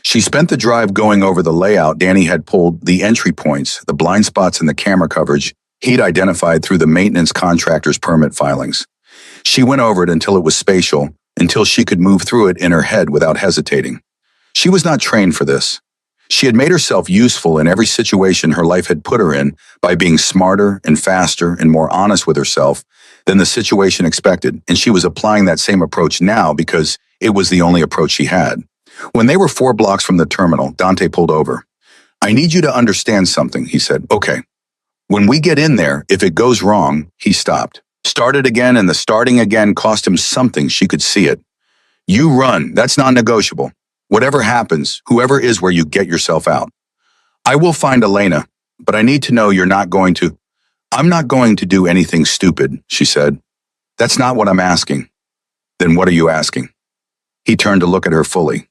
A: She spent the drive going over the layout Danny had pulled, the entry points, the blind spots in the camera coverage he'd identified through the maintenance contractor's permit filings. She went over it until it was spatial, until she could move through it in her head without hesitating. She was not trained for this. She had made herself useful in every situation her life had put her in by being smarter and faster and more honest with herself than the situation expected, and she was applying that same approach now because it was the only approach she had. When they were 4 blocks from the terminal, Dante pulled over. I need you to understand something, he said. Okay. When we get in there, if it goes wrong, he stopped. Started again, and the starting again cost him something she could see it. You run, that's non-negotiable. Whatever happens, whoever is where you get yourself out. I will find Elena, but I need to know you're not going to. I'm not going to do anything stupid, she said. That's not what I'm asking. Then what are you asking? He turned to look at her fully.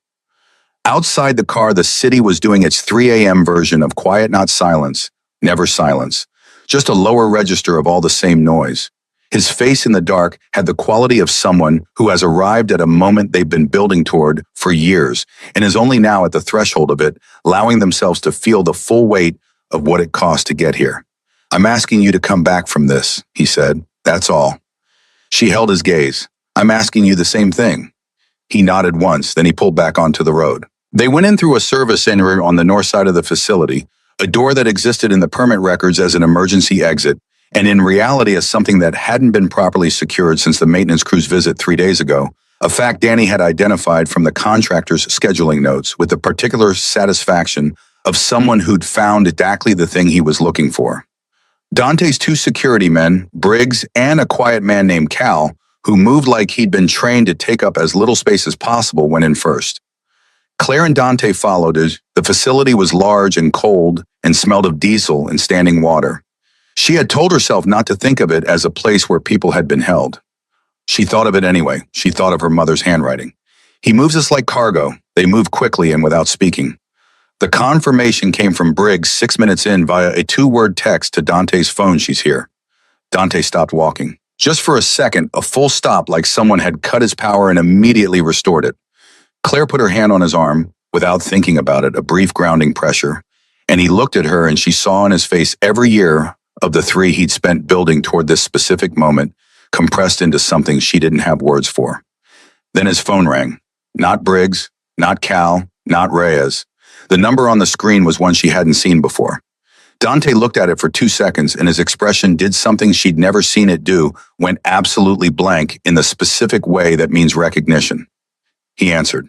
A: Outside the car, the city was doing its 3 a.m. version of quiet, not silence, never silence, just a lower register of all the same noise. His face in the dark had the quality of someone who has arrived at a moment they've been building toward for years and is only now at the threshold of it, allowing themselves to feel the full weight of what it cost to get here. I'm asking you to come back from this, he said. That's all. She held his gaze. I'm asking you the same thing. He nodded once, then he pulled back onto the road. They went in through a service area on the north side of the facility, a door that existed in the permit records as an emergency exit, and in reality as something that hadn't been properly secured since the maintenance crew's visit 3 days ago, a fact Danny had identified from the contractor's scheduling notes with the particular satisfaction of someone who'd found exactly the thing he was looking for. Dante's 2 security men, Briggs and a quiet man named Cal, who moved like he'd been trained to take up as little space as possible, went in first. Claire and Dante followed as the facility was large and cold and smelled of diesel and standing water. She had told herself not to think of it as a place where people had been held. She thought of it anyway. She thought of her mother's handwriting. He moves us like cargo. They move quickly and without speaking. The confirmation came from Briggs 6 minutes in via a 2-word text to Dante's phone. She's here. Dante stopped walking. Just for a second, a full stop like someone had cut his power and immediately restored it. Claire put her hand on his arm, without thinking about it, a brief grounding pressure, and he looked at her and she saw in his face every year of the 3 he'd spent building toward this specific moment, compressed into something she didn't have words for. Then his phone rang. Not Briggs, not Cal, not Reyes. The number on the screen was one she hadn't seen before. Dante looked at it for 2 seconds and his expression did something she'd never seen it do, went absolutely blank in the specific way that means recognition. He answered.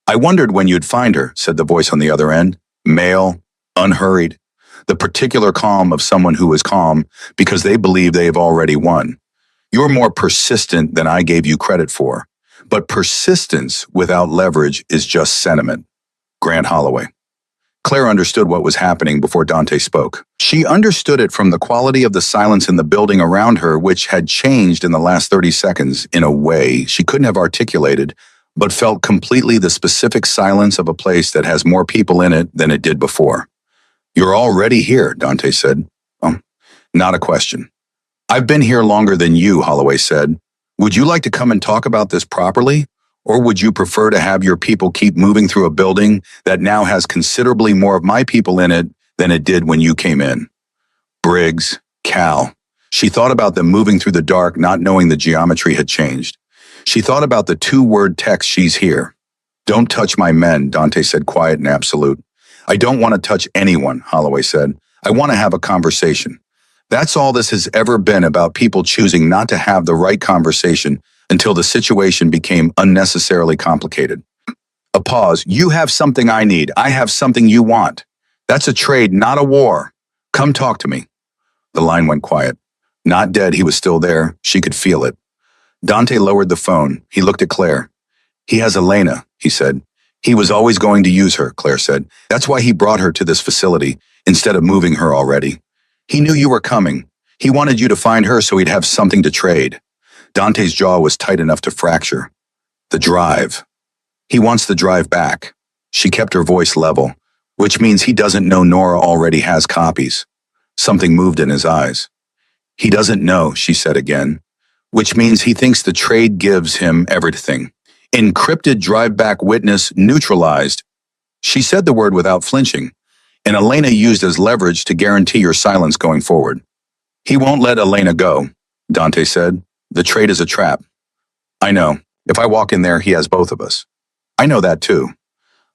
A: I wondered when you'd find her, said the voice on the other end. Male, unhurried. The particular calm of someone who is calm because they believe they have already won. You're more persistent than I gave you credit for. But persistence without leverage is just sentiment. Grant Holloway. Claire understood what was happening before Dante spoke. She understood it from the quality of the silence in the building around her, which had changed in the last 30 seconds in a way she couldn't have articulated, but felt completely the specific silence of a place that has more people in it than it did before. You're already here, Dante said. Oh, not a question. I've been here longer than you, Holloway said. Would you like to come and talk about this properly? Or would you prefer to have your people keep moving through a building that now has considerably more of my people in it than it did when you came in? Briggs, Cal. She thought about them moving through the dark, not knowing the geometry had changed. She thought about the two-word text, "She's here." "Don't touch my men," Dante said, quiet and absolute. "I don't want to touch anyone," Holloway said. "I want to have a conversation." That's all this has ever been, about people choosing not to have the right conversation until the situation became unnecessarily complicated. A pause. "You have something I need. I have something you want. That's a trade, not a war. Come talk to me." The line went quiet. Not dead, he was still there. She could feel it. Dante lowered the phone. He looked at Claire. "He has Elena," he said. "He was always going to use her," Claire said. "That's why he brought her to this facility, instead of moving her already. He knew you were coming. He wanted you to find her so he'd have something to trade." Dante's jaw was tight enough to fracture. "The drive. He wants the drive back." She kept her voice level. "Which means he doesn't know Nora already has copies." Something moved in his eyes. "He doesn't know," she said again. "Which means he thinks the trade gives him everything. Encrypted drive-back witness neutralized." She said the word without flinching. "And Elena used as leverage to guarantee your silence going forward." "He won't let Elena go," Dante said. "The trade is a trap." "I know. If I walk in there, he has both of us." "I know that too."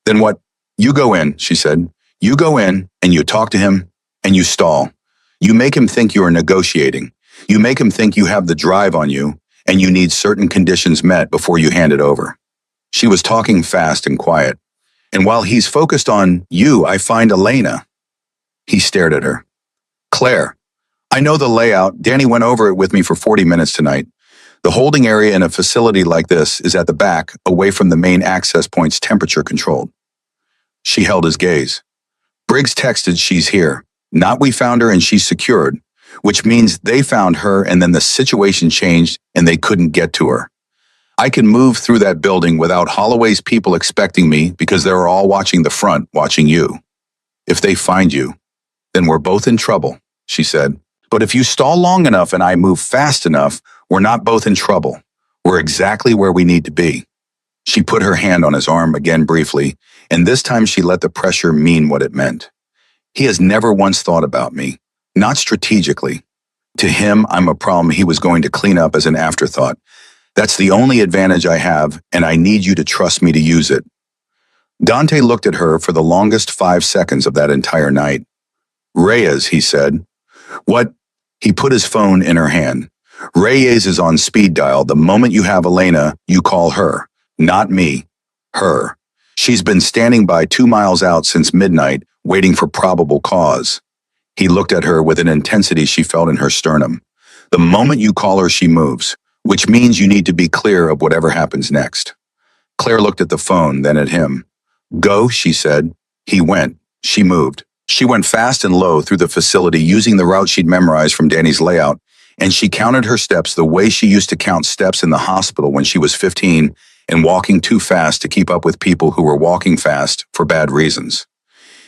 A: "Then what?" "You go in," she said. "You go in, and you talk to him, and you stall. You make him think you are negotiating. You make him think you have the drive on you, and you need certain conditions met before you hand it over." She was talking fast and quiet. "And while he's focused on you, I find Elena." He stared at her. "Claire, I know the layout. Danny went over it with me for 40 minutes tonight. The holding area in a facility like this is at the back, away from the main access points, temperature controlled." She held his gaze. "Briggs texted she's here. Not we found her and she's secured, which means they found her and then the situation changed and they couldn't get to her. I can move through that building without Holloway's people expecting me because they're all watching the front, watching you. If they find you, then we're both in trouble," she said. "But if you stall long enough and I move fast enough, we're not both in trouble. We're exactly where we need to be." She put her hand on his arm again briefly, and this time she let the pressure mean what it meant. "He has never once thought about me, not strategically. To him, I'm a problem he was going to clean up as an afterthought. That's the only advantage I have, and I need you to trust me to use it." Dante looked at her for the longest 5 seconds of that entire night. "Reyes," he said. "What?" He put his phone in her hand. "Reyes is on speed dial. The moment you have Elena, you call her. Not me. Her. She's been standing by 2 miles out since midnight, waiting for probable cause." He looked at her with an intensity she felt in her sternum. "The moment you call her, she moves, which means you need to be clear of whatever happens next." Claire looked at the phone, then at him. "Go," she said. He went. She moved. She went fast and low through the facility using the route she'd memorized from Danny's layout, and she counted her steps the way she used to count steps in the hospital when she was 15 and walking too fast to keep up with people who were walking fast for bad reasons.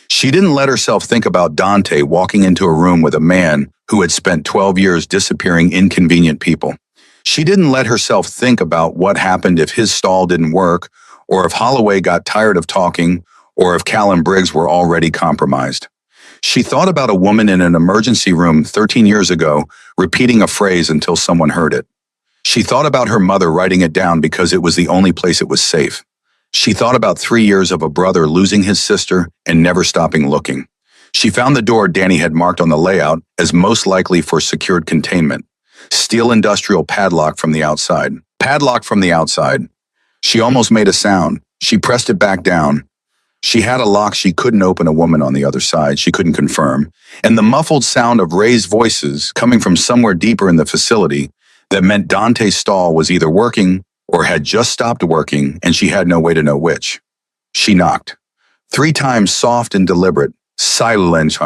A: She didn't let herself think about Dante walking into a room with a man who had spent 12 years disappearing inconvenient people. She didn't let herself think about what happened if his stall didn't work, or if Holloway got tired of talking, or if Cal and Briggs were already compromised. She thought about a woman in an emergency room 13 years ago, repeating a phrase until someone heard it. She thought about her mother writing it down because it was the only place it was safe. She thought about 3 years of a brother losing his sister and never stopping looking. She found the door Danny had marked on the layout as most likely for secured containment. Steel industrial padlock from the outside. Padlock from the outside. She almost made a sound. She pressed it back down. She had a lock she couldn't open. A woman on the other side she couldn't confirm, and the muffled sound of raised voices coming from somewhere deeper in the facility that meant Dante's stall was either working or had just stopped working, and she had no way to know which. She knocked. 3 times, soft and deliberate. Silence.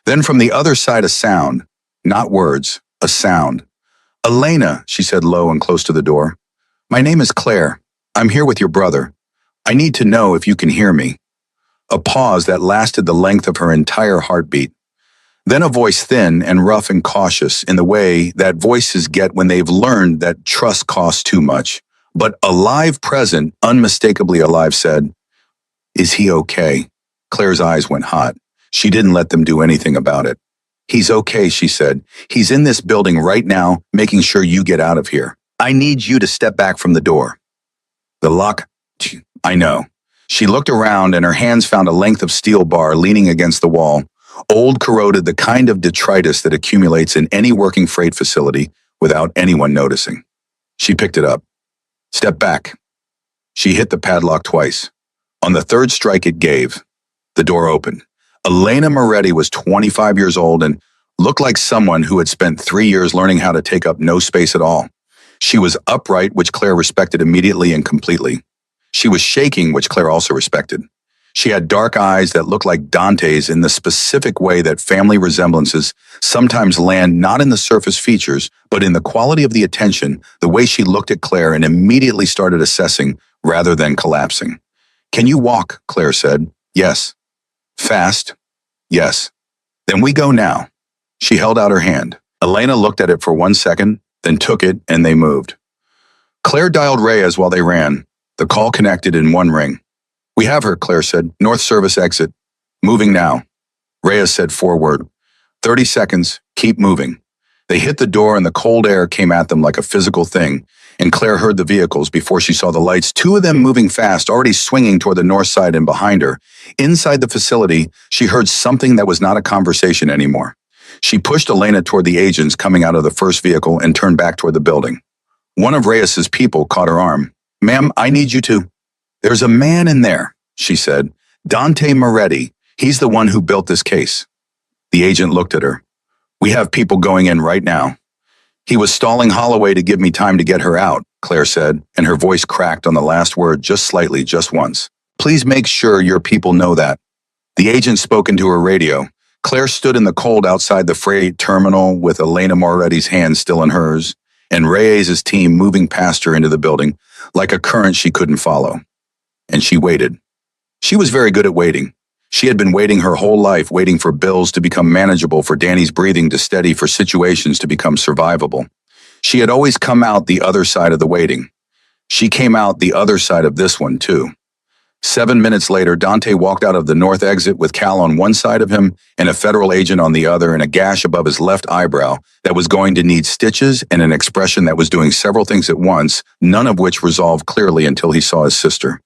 A: Then from the other side a sound. Not words, a sound. "Elena," she said low and close to the door. "My name is Claire. I'm here with your brother. I need to know if you can hear me." A pause that lasted the length of her entire heartbeat. Then a voice, thin and rough and cautious in the way that voices get when they've learned that trust costs too much, but alive, present, unmistakably alive, said, "Is he okay?" Claire's eyes went hot. She didn't let them do anything about it. He's okay, she said. He's in this building right now, making sure you get out of here. I need you to step back from the door. The lock, I know. She looked around and her hands found a length of steel bar leaning against the wall, old, corroded, the kind of detritus that accumulates in any working freight facility without anyone noticing. She picked it up. Step back. She hit the padlock twice. On the third strike it gave. The door opened. Elena Moretti was 25 years old and looked like someone who had spent 3 years learning how to take up no space at all. She was upright, which Claire respected immediately and completely. She was shaking, which Claire also respected. She had dark eyes that looked like Dante's in the specific way that family resemblances sometimes land not in the surface features, but in the quality of the attention, the way she looked at Claire and immediately started assessing rather than collapsing. Can you walk? Claire said. Yes. Fast? Yes. Then we go now. She held out her hand. Elena looked at it for 1 second, then took it, and they moved. Claire dialed Reyes while they ran. The call connected in one ring. We have her, Claire said. North Service exit. Moving now. Reyes said forward. 30 seconds. Keep moving. They hit the door and the cold air came at them like a physical thing, and Claire heard the vehicles before she saw the lights, 2 of them moving fast, already swinging toward the north side and behind her. Inside the facility, she heard something that was not a conversation anymore. She pushed Elena toward the agents coming out of the first vehicle and turned back toward the building. One of Reyes's people caught her arm. Ma'am, I need you to. There's a man in there, she said. Dante Moretti. He's the one who built this case. The agent looked at her. We have people going in right now. He was stalling Holloway to give me time to get her out, Claire said, and her voice cracked on the last word just slightly, just once. Please make sure your people know that. The agent spoke into her radio. Claire stood in the cold outside the freight terminal with Elena Moretti's hand still in hers, and Reyes' team moving past her into the building like a current she couldn't follow. And she waited. She was very good at waiting. She had been waiting her whole life, waiting for bills to become manageable, for Danny's breathing to steady, for situations to become survivable. She had always come out the other side of the waiting. She came out the other side of this one, too. 7 minutes later, Dante walked out of the north exit with Cal on one side of him and a federal agent on the other, and a gash above his left eyebrow that was going to need stitches and an expression that was doing several things at once, none of which resolved clearly until he saw his sister.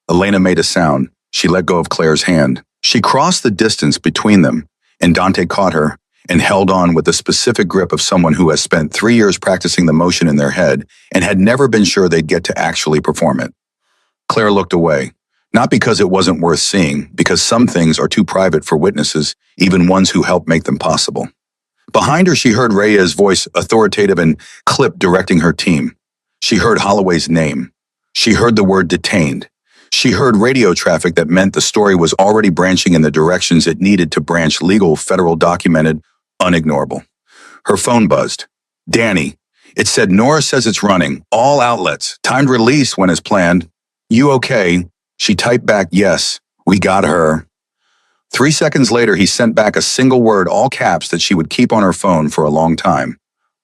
A: Elena made a sound. She let go of Claire's hand. She crossed the distance between them, and Dante caught her and held on with the specific grip of someone who has spent 3 years practicing the motion in their head and had never been sure they'd get to actually perform it. Claire looked away. Not because it wasn't worth seeing, because some things are too private for witnesses, even ones who help make them possible. Behind her, she heard Reyes' voice, authoritative and clipped, directing her team. She heard Holloway's name. She heard the word detained. She heard radio traffic that meant the story was already branching in the directions it needed to branch, legal, federal, documented, unignorable. Her phone buzzed. Danny. It said, Nora says it's running. All outlets. Timed release when as planned. You okay? She typed back, yes, we got her. 3 seconds later, he sent back a single word, all caps, that she would keep on her phone for a long time.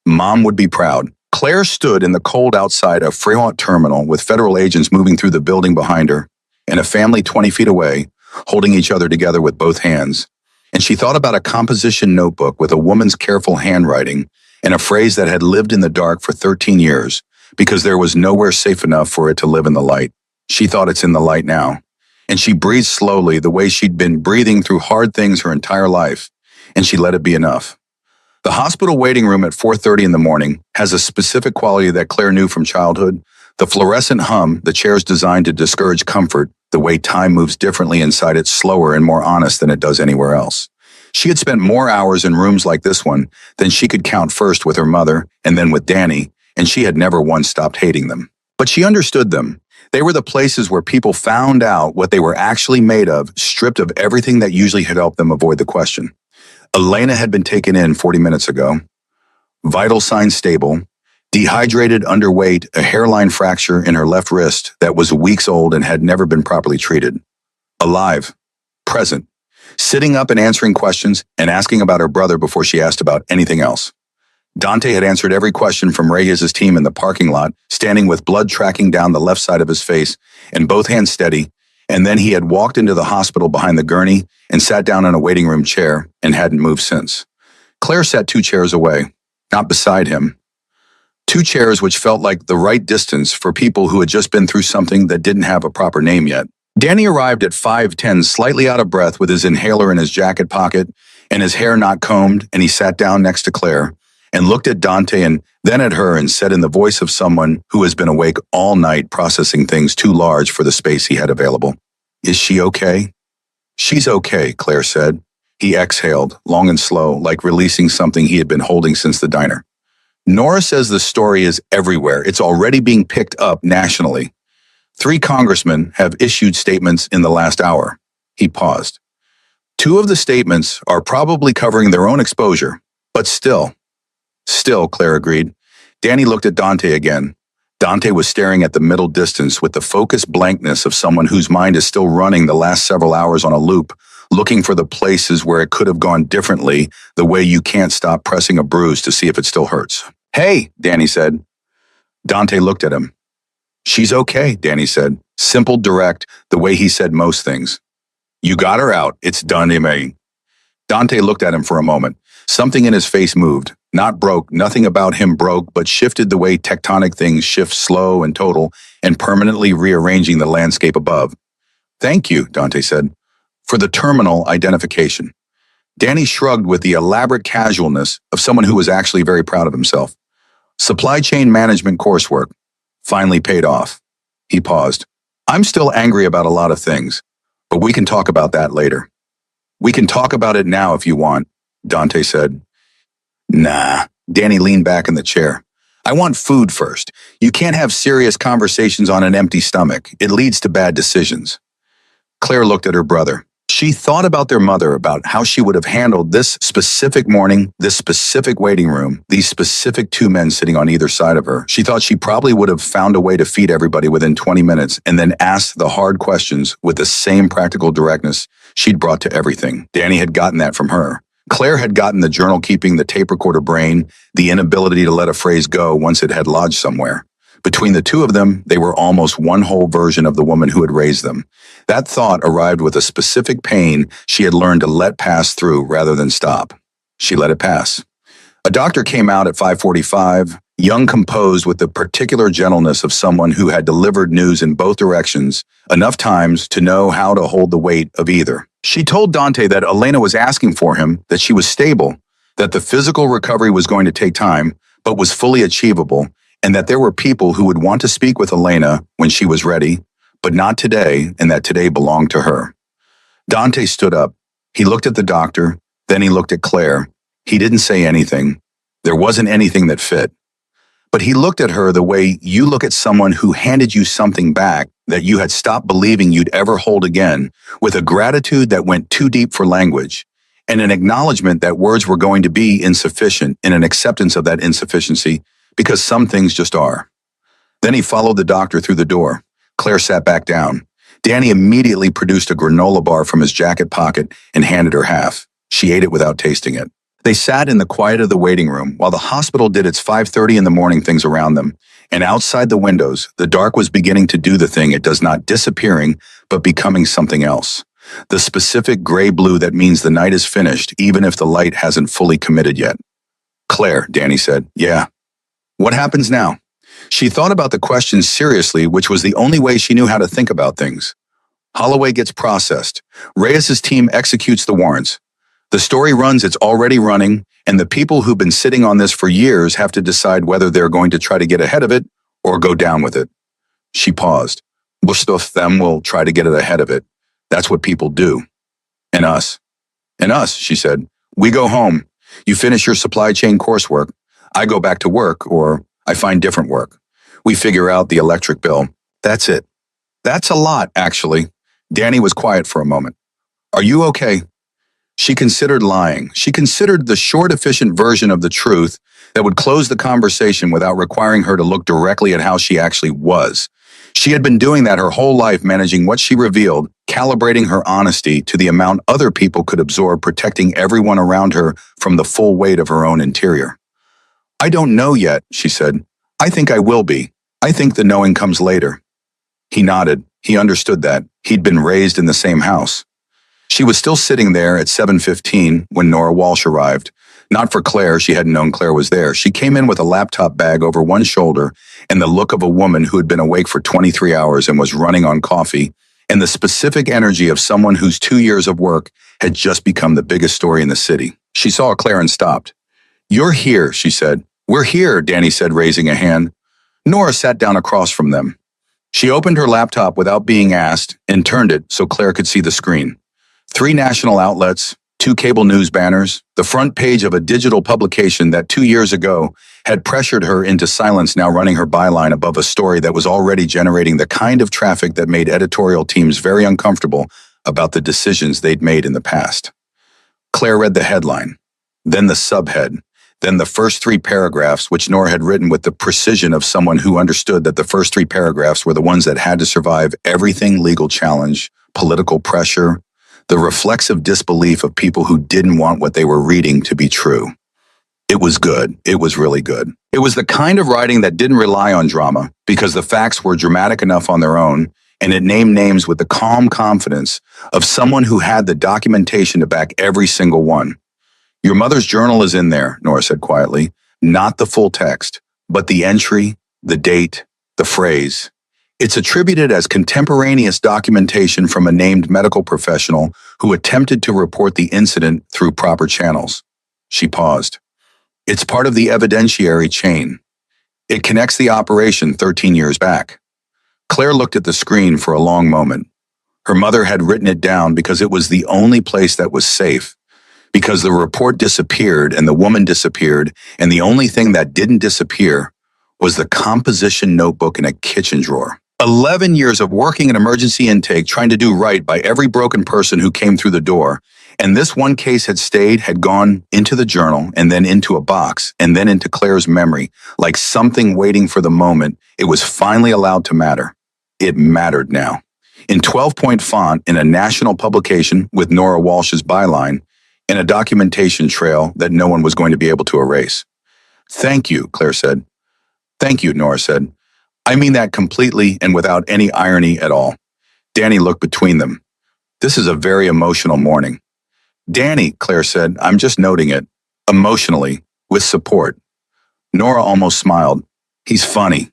A: Mom would be proud. Claire stood in the cold outside a Fremont terminal with federal agents moving through the building behind her and a family 20 feet away, holding each other together with both hands. And she thought about a composition notebook with a woman's careful handwriting and a phrase that had lived in the dark for 13 years because there was nowhere safe enough for it to live in the light. She thought it's in the light now, and she breathed slowly the way she'd been breathing through hard things her entire life, and she let it be enough. The hospital waiting room at 4:30 in the morning has a specific quality that Claire knew from childhood. The fluorescent hum, the chairs designed to discourage comfort, the way time moves differently inside it, slower and more honest than it does anywhere else. She had spent more hours in rooms like this one than she could count, first with her mother and then with Danny, and she had never once stopped hating them. But she understood them. They were the places where people found out what they were actually made of, stripped of everything that usually had helped them avoid the question. Elena had been taken in 40 minutes ago. Vital signs stable. Dehydrated, underweight, a hairline fracture in her left wrist that was weeks old and had never been properly treated. Alive. Present. Sitting up and answering questions and asking about her brother before she asked about anything else. Dante had answered every question from Reyes' team in the parking lot, standing with blood tracking down the left side of his face and both hands steady, and then he had walked into the hospital behind the gurney and sat down in a waiting room chair and hadn't moved since. Claire sat 2 chairs away, not beside him. 2 chairs which felt like the right distance for people who had just been through something that didn't have a proper name yet. Danny arrived at 5:10, slightly out of breath with his inhaler in his jacket pocket and his hair not combed, and he sat down next to Claire and looked at Dante and then at her and said in the voice of someone who has been awake all night processing things too large for the space he had available, "Is she okay?" "She's okay," Claire said. He exhaled, long and slow, like releasing something he had been holding since the diner. "Nora says the story is everywhere. It's already being picked up nationally. 3 congressmen have issued statements in the last hour." He paused. "2 of the statements are probably covering their own exposure, but still." "Still," Claire agreed. Danny looked at Dante again. Dante was staring at the middle distance with the focused blankness of someone whose mind is still running the last several hours on a loop, looking for the places where it could have gone differently, the way you can't stop pressing a bruise to see if it still hurts. "Hey," Danny said. Dante looked at him. "She's okay," Danny said. Simple, direct, the way he said most things. "You got her out. It's done, Ime." Dante looked at him for a moment. Something in his face moved. Not broke, nothing about him broke, but shifted the way tectonic things shift, slow and total, and permanently rearranging the landscape above. "Thank you," Dante said, "for the terminal identification." Danny shrugged with the elaborate casualness of someone who was actually very proud of himself. "Supply chain management coursework. Finally paid off." He paused. "I'm still angry about a lot of things, but we can talk about that later." "We can talk about it now if you want," Dante said. "Nah." Danny leaned back in the chair. "I want food first. You can't have serious conversations on an empty stomach. It leads to bad decisions." Claire looked at her brother. She thought about their mother, about how she would have handled this specific morning, this specific waiting room, these specific 2 men sitting on either side of her. She thought she probably would have found a way to feed everybody within 20 minutes and then asked the hard questions with the same practical directness she'd brought to everything. Danny had gotten that from her. Claire had gotten the journal keeping, the tape recorder brain, the inability to let a phrase go once it had lodged somewhere. Between the 2 of them, they were almost one whole version of the woman who had raised them. That thought arrived with a specific pain she had learned to let pass through rather than stop. She let it pass. A doctor came out at 5:45, young, composed with the particular gentleness of someone who had delivered news in both directions enough times to know how to hold the weight of either. She told Dante that Elena was asking for him, that she was stable, that the physical recovery was going to take time, but was fully achievable, and that there were people who would want to speak with Elena when she was ready, but not today, and that today belonged to her. Dante stood up. He looked at the doctor, then he looked at Claire. He didn't say anything. There wasn't anything that fit. But he looked at her the way you look at someone who handed you something back that you had stopped believing you'd ever hold again, with a gratitude that went too deep for language, and an acknowledgement that words were going to be insufficient, and an acceptance of that insufficiency, because some things just are. Then he followed the doctor through the door. Claire sat back down. Danny immediately produced a granola bar from his jacket pocket and handed her half. She ate it without tasting it. They sat in the quiet of the waiting room while the hospital did its 5:30 in the morning things around them. And outside the windows, the dark was beginning to do the thing it does, not disappearing, but becoming something else. The specific gray-blue that means the night is finished, even if the light hasn't fully committed yet. "Claire," Danny said. "Yeah." "What happens now?" She thought about the question seriously, which was the only way she knew how to think about things. Holloway gets processed. Reyes's team executes the warrants. The story runs, it's already running, and the people who've been sitting on this for years have to decide whether they're going to try to get ahead of it or go down with it. She paused. Most of them will try to get it ahead of it. That's what people do. And us. And us, she said. We go home. You finish your supply chain coursework. I go back to work, or I find different work. We figure out the electric bill. That's it. That's a lot, actually. Danny was quiet for a moment. Are you okay? She considered lying. She considered the short, efficient version of the truth that would close the conversation without requiring her to look directly at how she actually was. She had been doing that her whole life, managing what she revealed, calibrating her honesty to the amount other people could absorb, protecting everyone around her from the full weight of her own interior. I don't know yet, she said. I think I will be. I think the knowing comes later. He nodded. He understood that. He'd been raised in the same house. She was still sitting there at 7:15 when Nora Walsh arrived, Not for Claire, she hadn't known Claire was there. She came in with a laptop bag over one shoulder and the look of a woman who had been awake for 23 hours and was running on coffee, and the specific energy of someone whose 2 years of work had just become the biggest story in the city. She saw Claire and stopped. "You're here," she said. "We're here," Danny said, raising a hand. Nora sat down across from them. She opened her laptop without being asked and turned it so Claire could see the screen. 3 national outlets, 2 cable news banners, the front page of a digital publication that 2 years ago had pressured her into silence, now running her byline above a story that was already generating the kind of traffic that made editorial teams very uncomfortable about the decisions they'd made in the past. Claire read the headline, then the subhead, then the first 3 paragraphs, which Nora had written with the precision of someone who understood that the first 3 paragraphs were the ones that had to survive everything: legal challenge, political pressure, the reflexive disbelief of people who didn't want what they were reading to be true. It was good. It was really good. It was the kind of writing that didn't rely on drama because the facts were dramatic enough on their own, and it named names with the calm confidence of someone who had the documentation to back every single one. "Your mother's journal is in there," Nora said quietly. "Not the full text, but the entry, the date, the phrase. It's attributed as contemporaneous documentation from a named medical professional who attempted to report the incident through proper channels." She paused. "It's part of the evidentiary chain. It connects the operation 13 years back." Claire looked at the screen for a long moment. Her mother had written it down because it was the only place that was safe, because the report disappeared and the woman disappeared, and the only thing that didn't disappear was the composition notebook in a kitchen drawer. 11 years of working in emergency intake, trying to do right by every broken person who came through the door, and this one case had gone into the journal, and then into a box, and then into Claire's memory, like something waiting for the moment it was finally allowed to matter. It mattered now. In 12-point font, in a national publication with Nora Walsh's byline, and a documentation trail that no one was going to be able to erase. "Thank you," Claire said. "Thank you," Nora said. "I mean that completely and without any irony at all." Danny looked between them. "This is a very emotional morning." "Danny," Claire said, "I'm just noting it. Emotionally, with support." Nora almost smiled. "He's funny."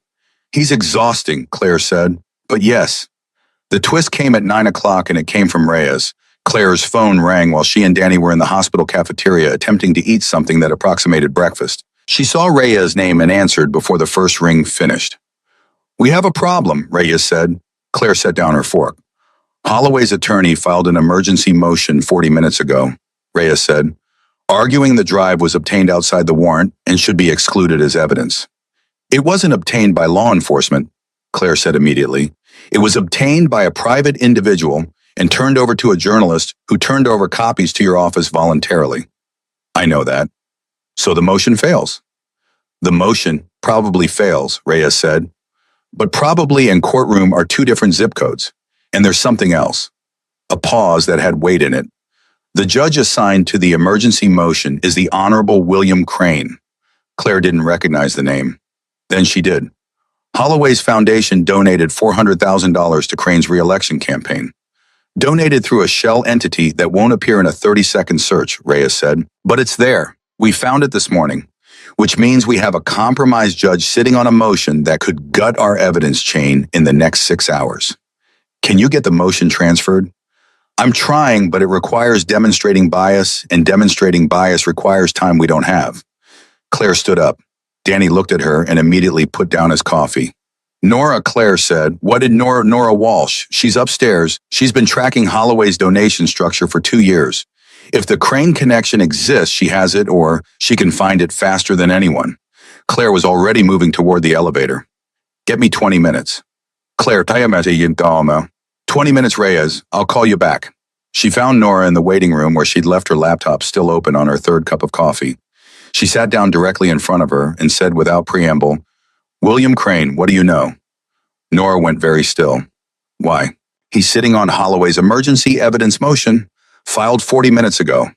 A: "He's exhausting," Claire said. "But yes." The twist came at 9 o'clock, and it came from Reyes. Claire's phone rang while she and Danny were in the hospital cafeteria attempting to eat something that approximated breakfast. She saw Reyes' name and answered before the first ring finished. "We have a problem," Reyes said. Claire set down her fork. "Holloway's attorney filed an emergency motion 40 minutes ago," Reyes said, "arguing the drive was obtained outside the warrant and should be excluded as evidence." "It wasn't obtained by law enforcement," Claire said immediately. "It was obtained by a private individual and turned over to a journalist who turned over copies to your office voluntarily." "I know that." "So the motion fails." "The motion probably fails," Reyes said. "But probably and courtroom are 2 different zip codes. And there's something else." A pause that had weight in it. "The judge assigned to the emergency motion is the Honorable William Crane." Claire didn't recognize the name. Then she did. Holloway's foundation donated $400,000 to Crane's re-election campaign. "Donated through a shell entity that won't appear in a 30-second search," Reyes said. "But it's there. We found it this morning, which means we have a compromised judge sitting on a motion that could gut our evidence chain in the next 6 hours. Can you get the motion transferred?" "I'm trying, but it requires demonstrating bias, and demonstrating bias requires time we don't have." Claire stood up. Danny looked at her and immediately put down his coffee. "Nora," Claire said. "What did Nora Walsh? She's upstairs. She's been tracking Holloway's donation structure for 2 years. If the Crane connection exists, she has it, or she can find it faster than anyone." Claire was already moving toward the elevator. "Get me 20 minutes. Claire, 20 minutes, Reyes. I'll call you back." She found Nora in the waiting room where she'd left her laptop still open on her 3rd cup of coffee. She sat down directly in front of her and said without preamble, "William Crane, what do you know?" Nora went very still. "Why? He's sitting on Holloway's emergency evidence motion, filed 40 minutes ago."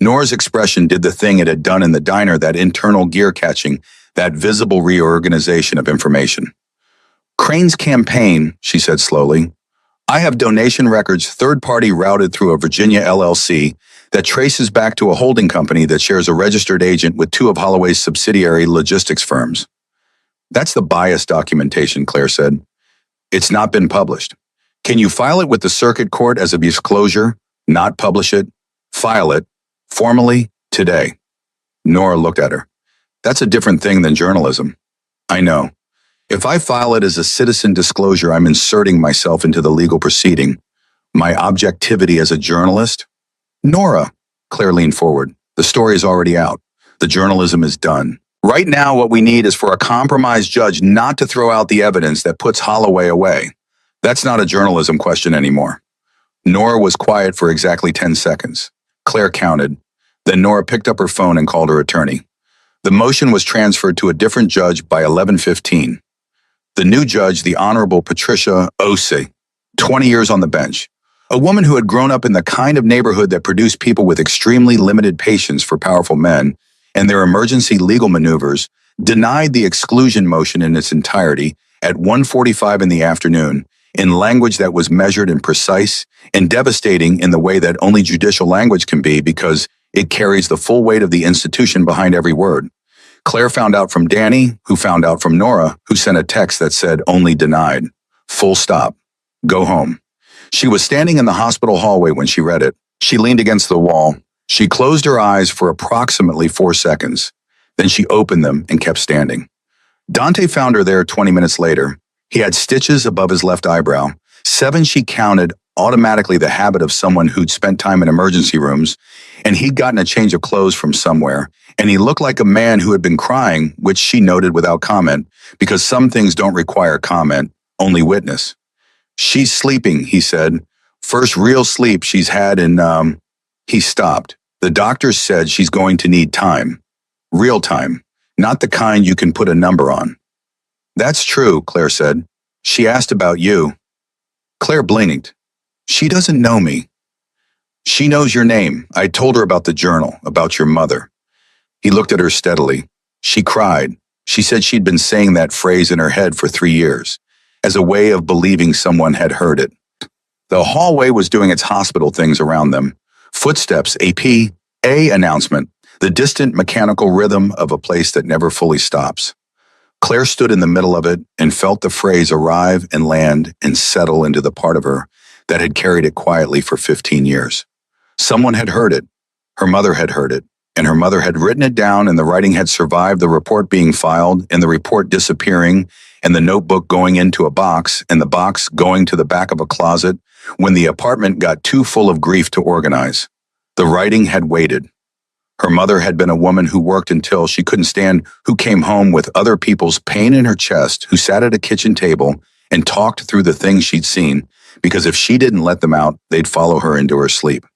A: Nora's expression did the thing it had done in the diner, that internal gear catching, that visible reorganization of information. "Crane's campaign," she said slowly. "I have donation records third-party routed through a Virginia LLC that traces back to a holding company that shares a registered agent with two of Holloway's subsidiary logistics firms. That's the bias documentation, Claire said. It's not been published. Can you file it with the circuit court as a disclosure, not publish it? File it, formally, today. Nora looked at her. That's a different thing than journalism. I know. If I file it as a citizen disclosure, I'm inserting myself into the legal proceeding. My objectivity as a journalist? Nora, Claire leaned forward. The story is already out. The journalism is done. Right now, what we need is for a compromised judge not to throw out the evidence that puts Holloway away. That's not a journalism question anymore. Nora was quiet for exactly 10 seconds. Claire counted. Then Nora picked up her phone and called her attorney. The motion was transferred to a different judge by 11:15. The new judge, the Honorable Patricia Ose, 20 years on the bench, a woman who had grown up in the kind of neighborhood that produced people with extremely limited patience for powerful men and their emergency legal maneuvers, denied the exclusion motion in its entirety at 1:45 in the afternoon in language that was measured and precise and devastating in the way that only judicial language can be because it carries the full weight of the institution behind every word. Claire found out from Danny, who found out from Nora, who sent a text that said only denied. Full stop. Go home. She was standing in the hospital hallway when she read it. She leaned against the wall. She closed her eyes for approximately 4 seconds. Then she opened them and kept standing. Dante found her there 20 minutes later. He had stitches above his left eyebrow. 7 she counted, automatically the habit of someone who'd spent time in emergency rooms, and he'd gotten a change of clothes from somewhere, and he looked like a man who had been crying, which she noted without comment, because some things don't require comment, only witness. She's sleeping, he said. First real sleep she's had in, He stopped. The doctors said she's going to need time. Real time. Not the kind you can put a number on. That's true, Claire said. She asked about you. Claire blinked. She doesn't know me. She knows your name. I told her about the journal, about your mother. He looked at her steadily. She cried. She said she'd been saying that phrase in her head for 3 years, as a way of believing someone had heard it. The hallway was doing its hospital things around them. Footsteps, a announcement, the distant mechanical rhythm of a place that never fully stops. Claire stood in the middle of it and felt the phrase arrive and land and settle into the part of her that had carried it quietly for 15 years. Someone had heard it. Her mother had heard it, and her mother had written it down, and the writing had survived the report being filed and the report disappearing and the notebook going into a box and the box going to the back of a closet when the apartment got too full of grief to organize. The writing had waited. Her mother had been a woman who worked until she couldn't stand, who came home with other people's pain in her chest, who sat at a kitchen table and talked through the things she'd seen, because if she didn't let them out, they'd follow her into her sleep.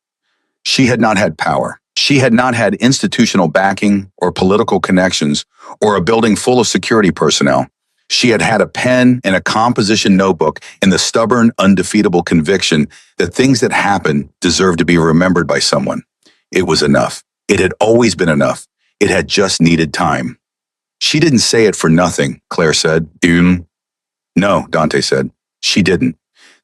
A: She had not had power. She had not had institutional backing or political connections or a building full of security personnel. She had had a pen and a composition notebook and the stubborn, undefeatable conviction that things that happened deserved to be remembered by someone. It was enough. It had always been enough. It had just needed time. She didn't say it for nothing, Claire said. No, Dante said. She didn't.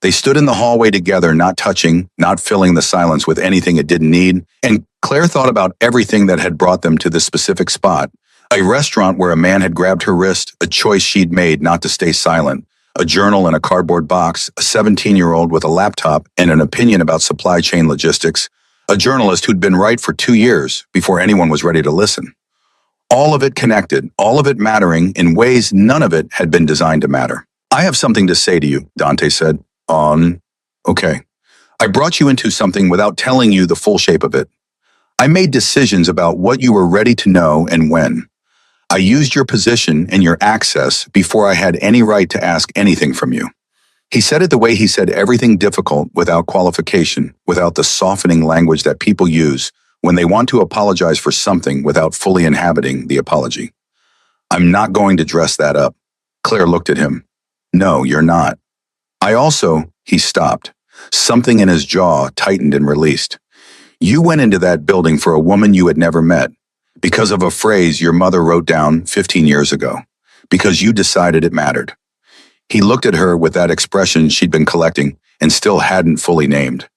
A: They stood in the hallway together, not touching, not filling the silence with anything it didn't need, and Claire thought about everything that had brought them to this specific spot. A restaurant where a man had grabbed her wrist, a choice she'd made not to stay silent, a journal in a cardboard box, a 17-year-old with a laptop and an opinion about supply chain logistics, a journalist who'd been right for 2 years before anyone was ready to listen. All of it connected, all of it mattering in ways none of it had been designed to matter. I have something to say to you, Dante said. Okay. I brought you into something without telling you the full shape of it. I made decisions about what you were ready to know and when. I used your position and your access before I had any right to ask anything from you. He said it the way he said everything difficult without qualification, without the softening language that people use when they want to apologize for something without fully inhabiting the apology. I'm not going to dress that up. Claire looked at him. No, you're not. He stopped. Something in his jaw tightened and released. You went into that building for a woman you had never met, because of a phrase your mother wrote down 15 years ago, because you decided it mattered. He looked at her with that expression she'd been collecting and still hadn't fully named.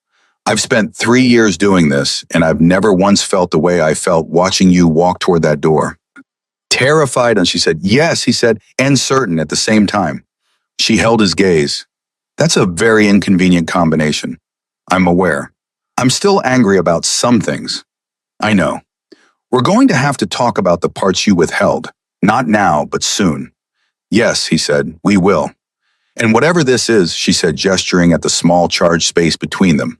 A: I've spent 3 years doing this, and I've never once felt the way I felt watching you walk toward that door. Terrified, and she said, yes, he said, and certain at the same time. She held his gaze. That's a very inconvenient combination. I'm aware. I'm still angry about some things. I know. We're going to have to talk about the parts you withheld. Not now, but soon. Yes, he said, we will. And whatever this is, she said, gesturing at the small charged space between them.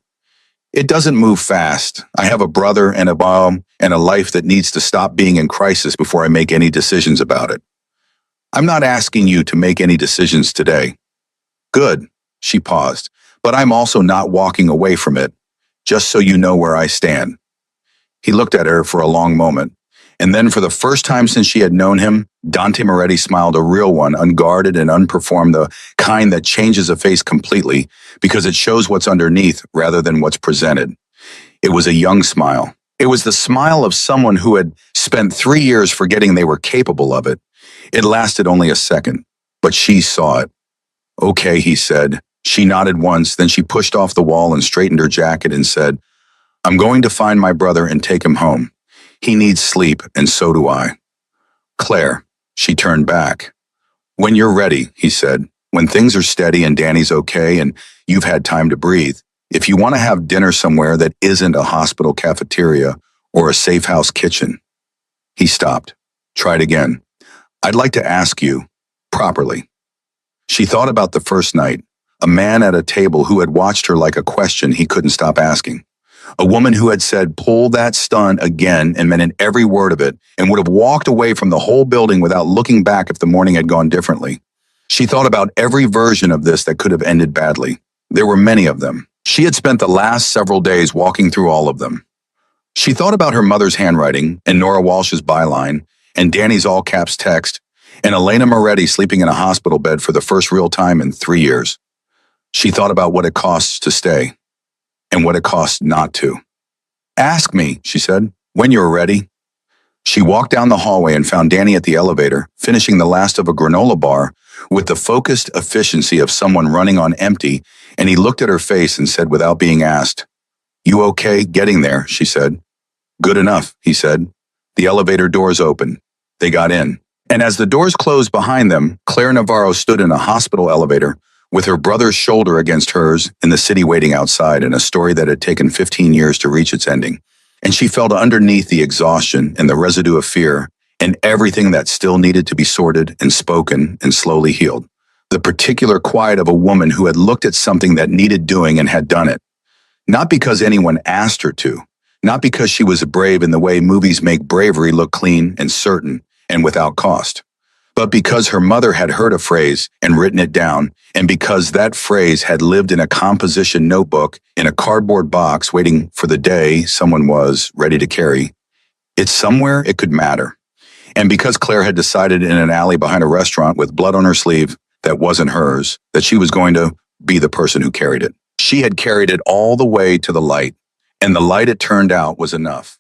A: It doesn't move fast. I have a brother and a mom and a life that needs to stop being in crisis before I make any decisions about it. I'm not asking you to make any decisions today. Good, she paused, but I'm also not walking away from it, just so you know where I stand. He looked at her for a long moment, and then for the first time since she had known him, Dante Moretti smiled, a real one, unguarded and unperformed, the kind that changes a face completely because it shows what's underneath rather than what's presented. It was a young smile. It was the smile of someone who had spent 3 years forgetting they were capable of it. It lasted only a second, but she saw it. Okay, he said. She nodded once, then she pushed off the wall and straightened her jacket and said, I'm going to find my brother and take him home. He needs sleep, and so do I. Claire, she turned back. When you're ready, he said, when things are steady and Danny's okay and you've had time to breathe, if you want to have dinner somewhere that isn't a hospital cafeteria or a safe house kitchen. He stopped. Tried again. I'd like to ask you, properly. She thought about the first night, a man at a table who had watched her like a question he couldn't stop asking. A woman who had said, pull that stunt again and meant every word of it and would have walked away from the whole building without looking back if the morning had gone differently. She thought about every version of this that could have ended badly. There were many of them. She had spent the last several days walking through all of them. She thought about her mother's handwriting and Nora Walsh's byline and Danny's all-caps text and Elena Moretti sleeping in a hospital bed for the first real time in 3 years. She thought about what it costs to stay and what it costs not to. Ask me, she said, when you're ready. She walked down the hallway and found Danny at the elevator, finishing the last of a granola bar with the focused efficiency of someone running on empty, and he looked at her face and said without being asked, You okay getting there? She said. Good enough, he said. The elevator doors opened. They got in. And as the doors closed behind them, Claire Navarro stood in a hospital elevator with her brother's shoulder against hers in the city waiting outside in a story that had taken 15 years to reach its ending. And she felt underneath the exhaustion and the residue of fear and everything that still needed to be sorted and spoken and slowly healed. The particular quiet of a woman who had looked at something that needed doing and had done it. Not because anyone asked her to, not because she was brave in the way movies make bravery look clean and certain and without cost, but because her mother had heard a phrase and written it down, and because that phrase had lived in a composition notebook in a cardboard box waiting for the day someone was ready to carry it somewhere it could matter. And because Claire had decided in an alley behind a restaurant with blood on her sleeve that wasn't hers, that she was going to be the person who carried it. She had carried it all the way to the light, and the light, it turned out, was enough.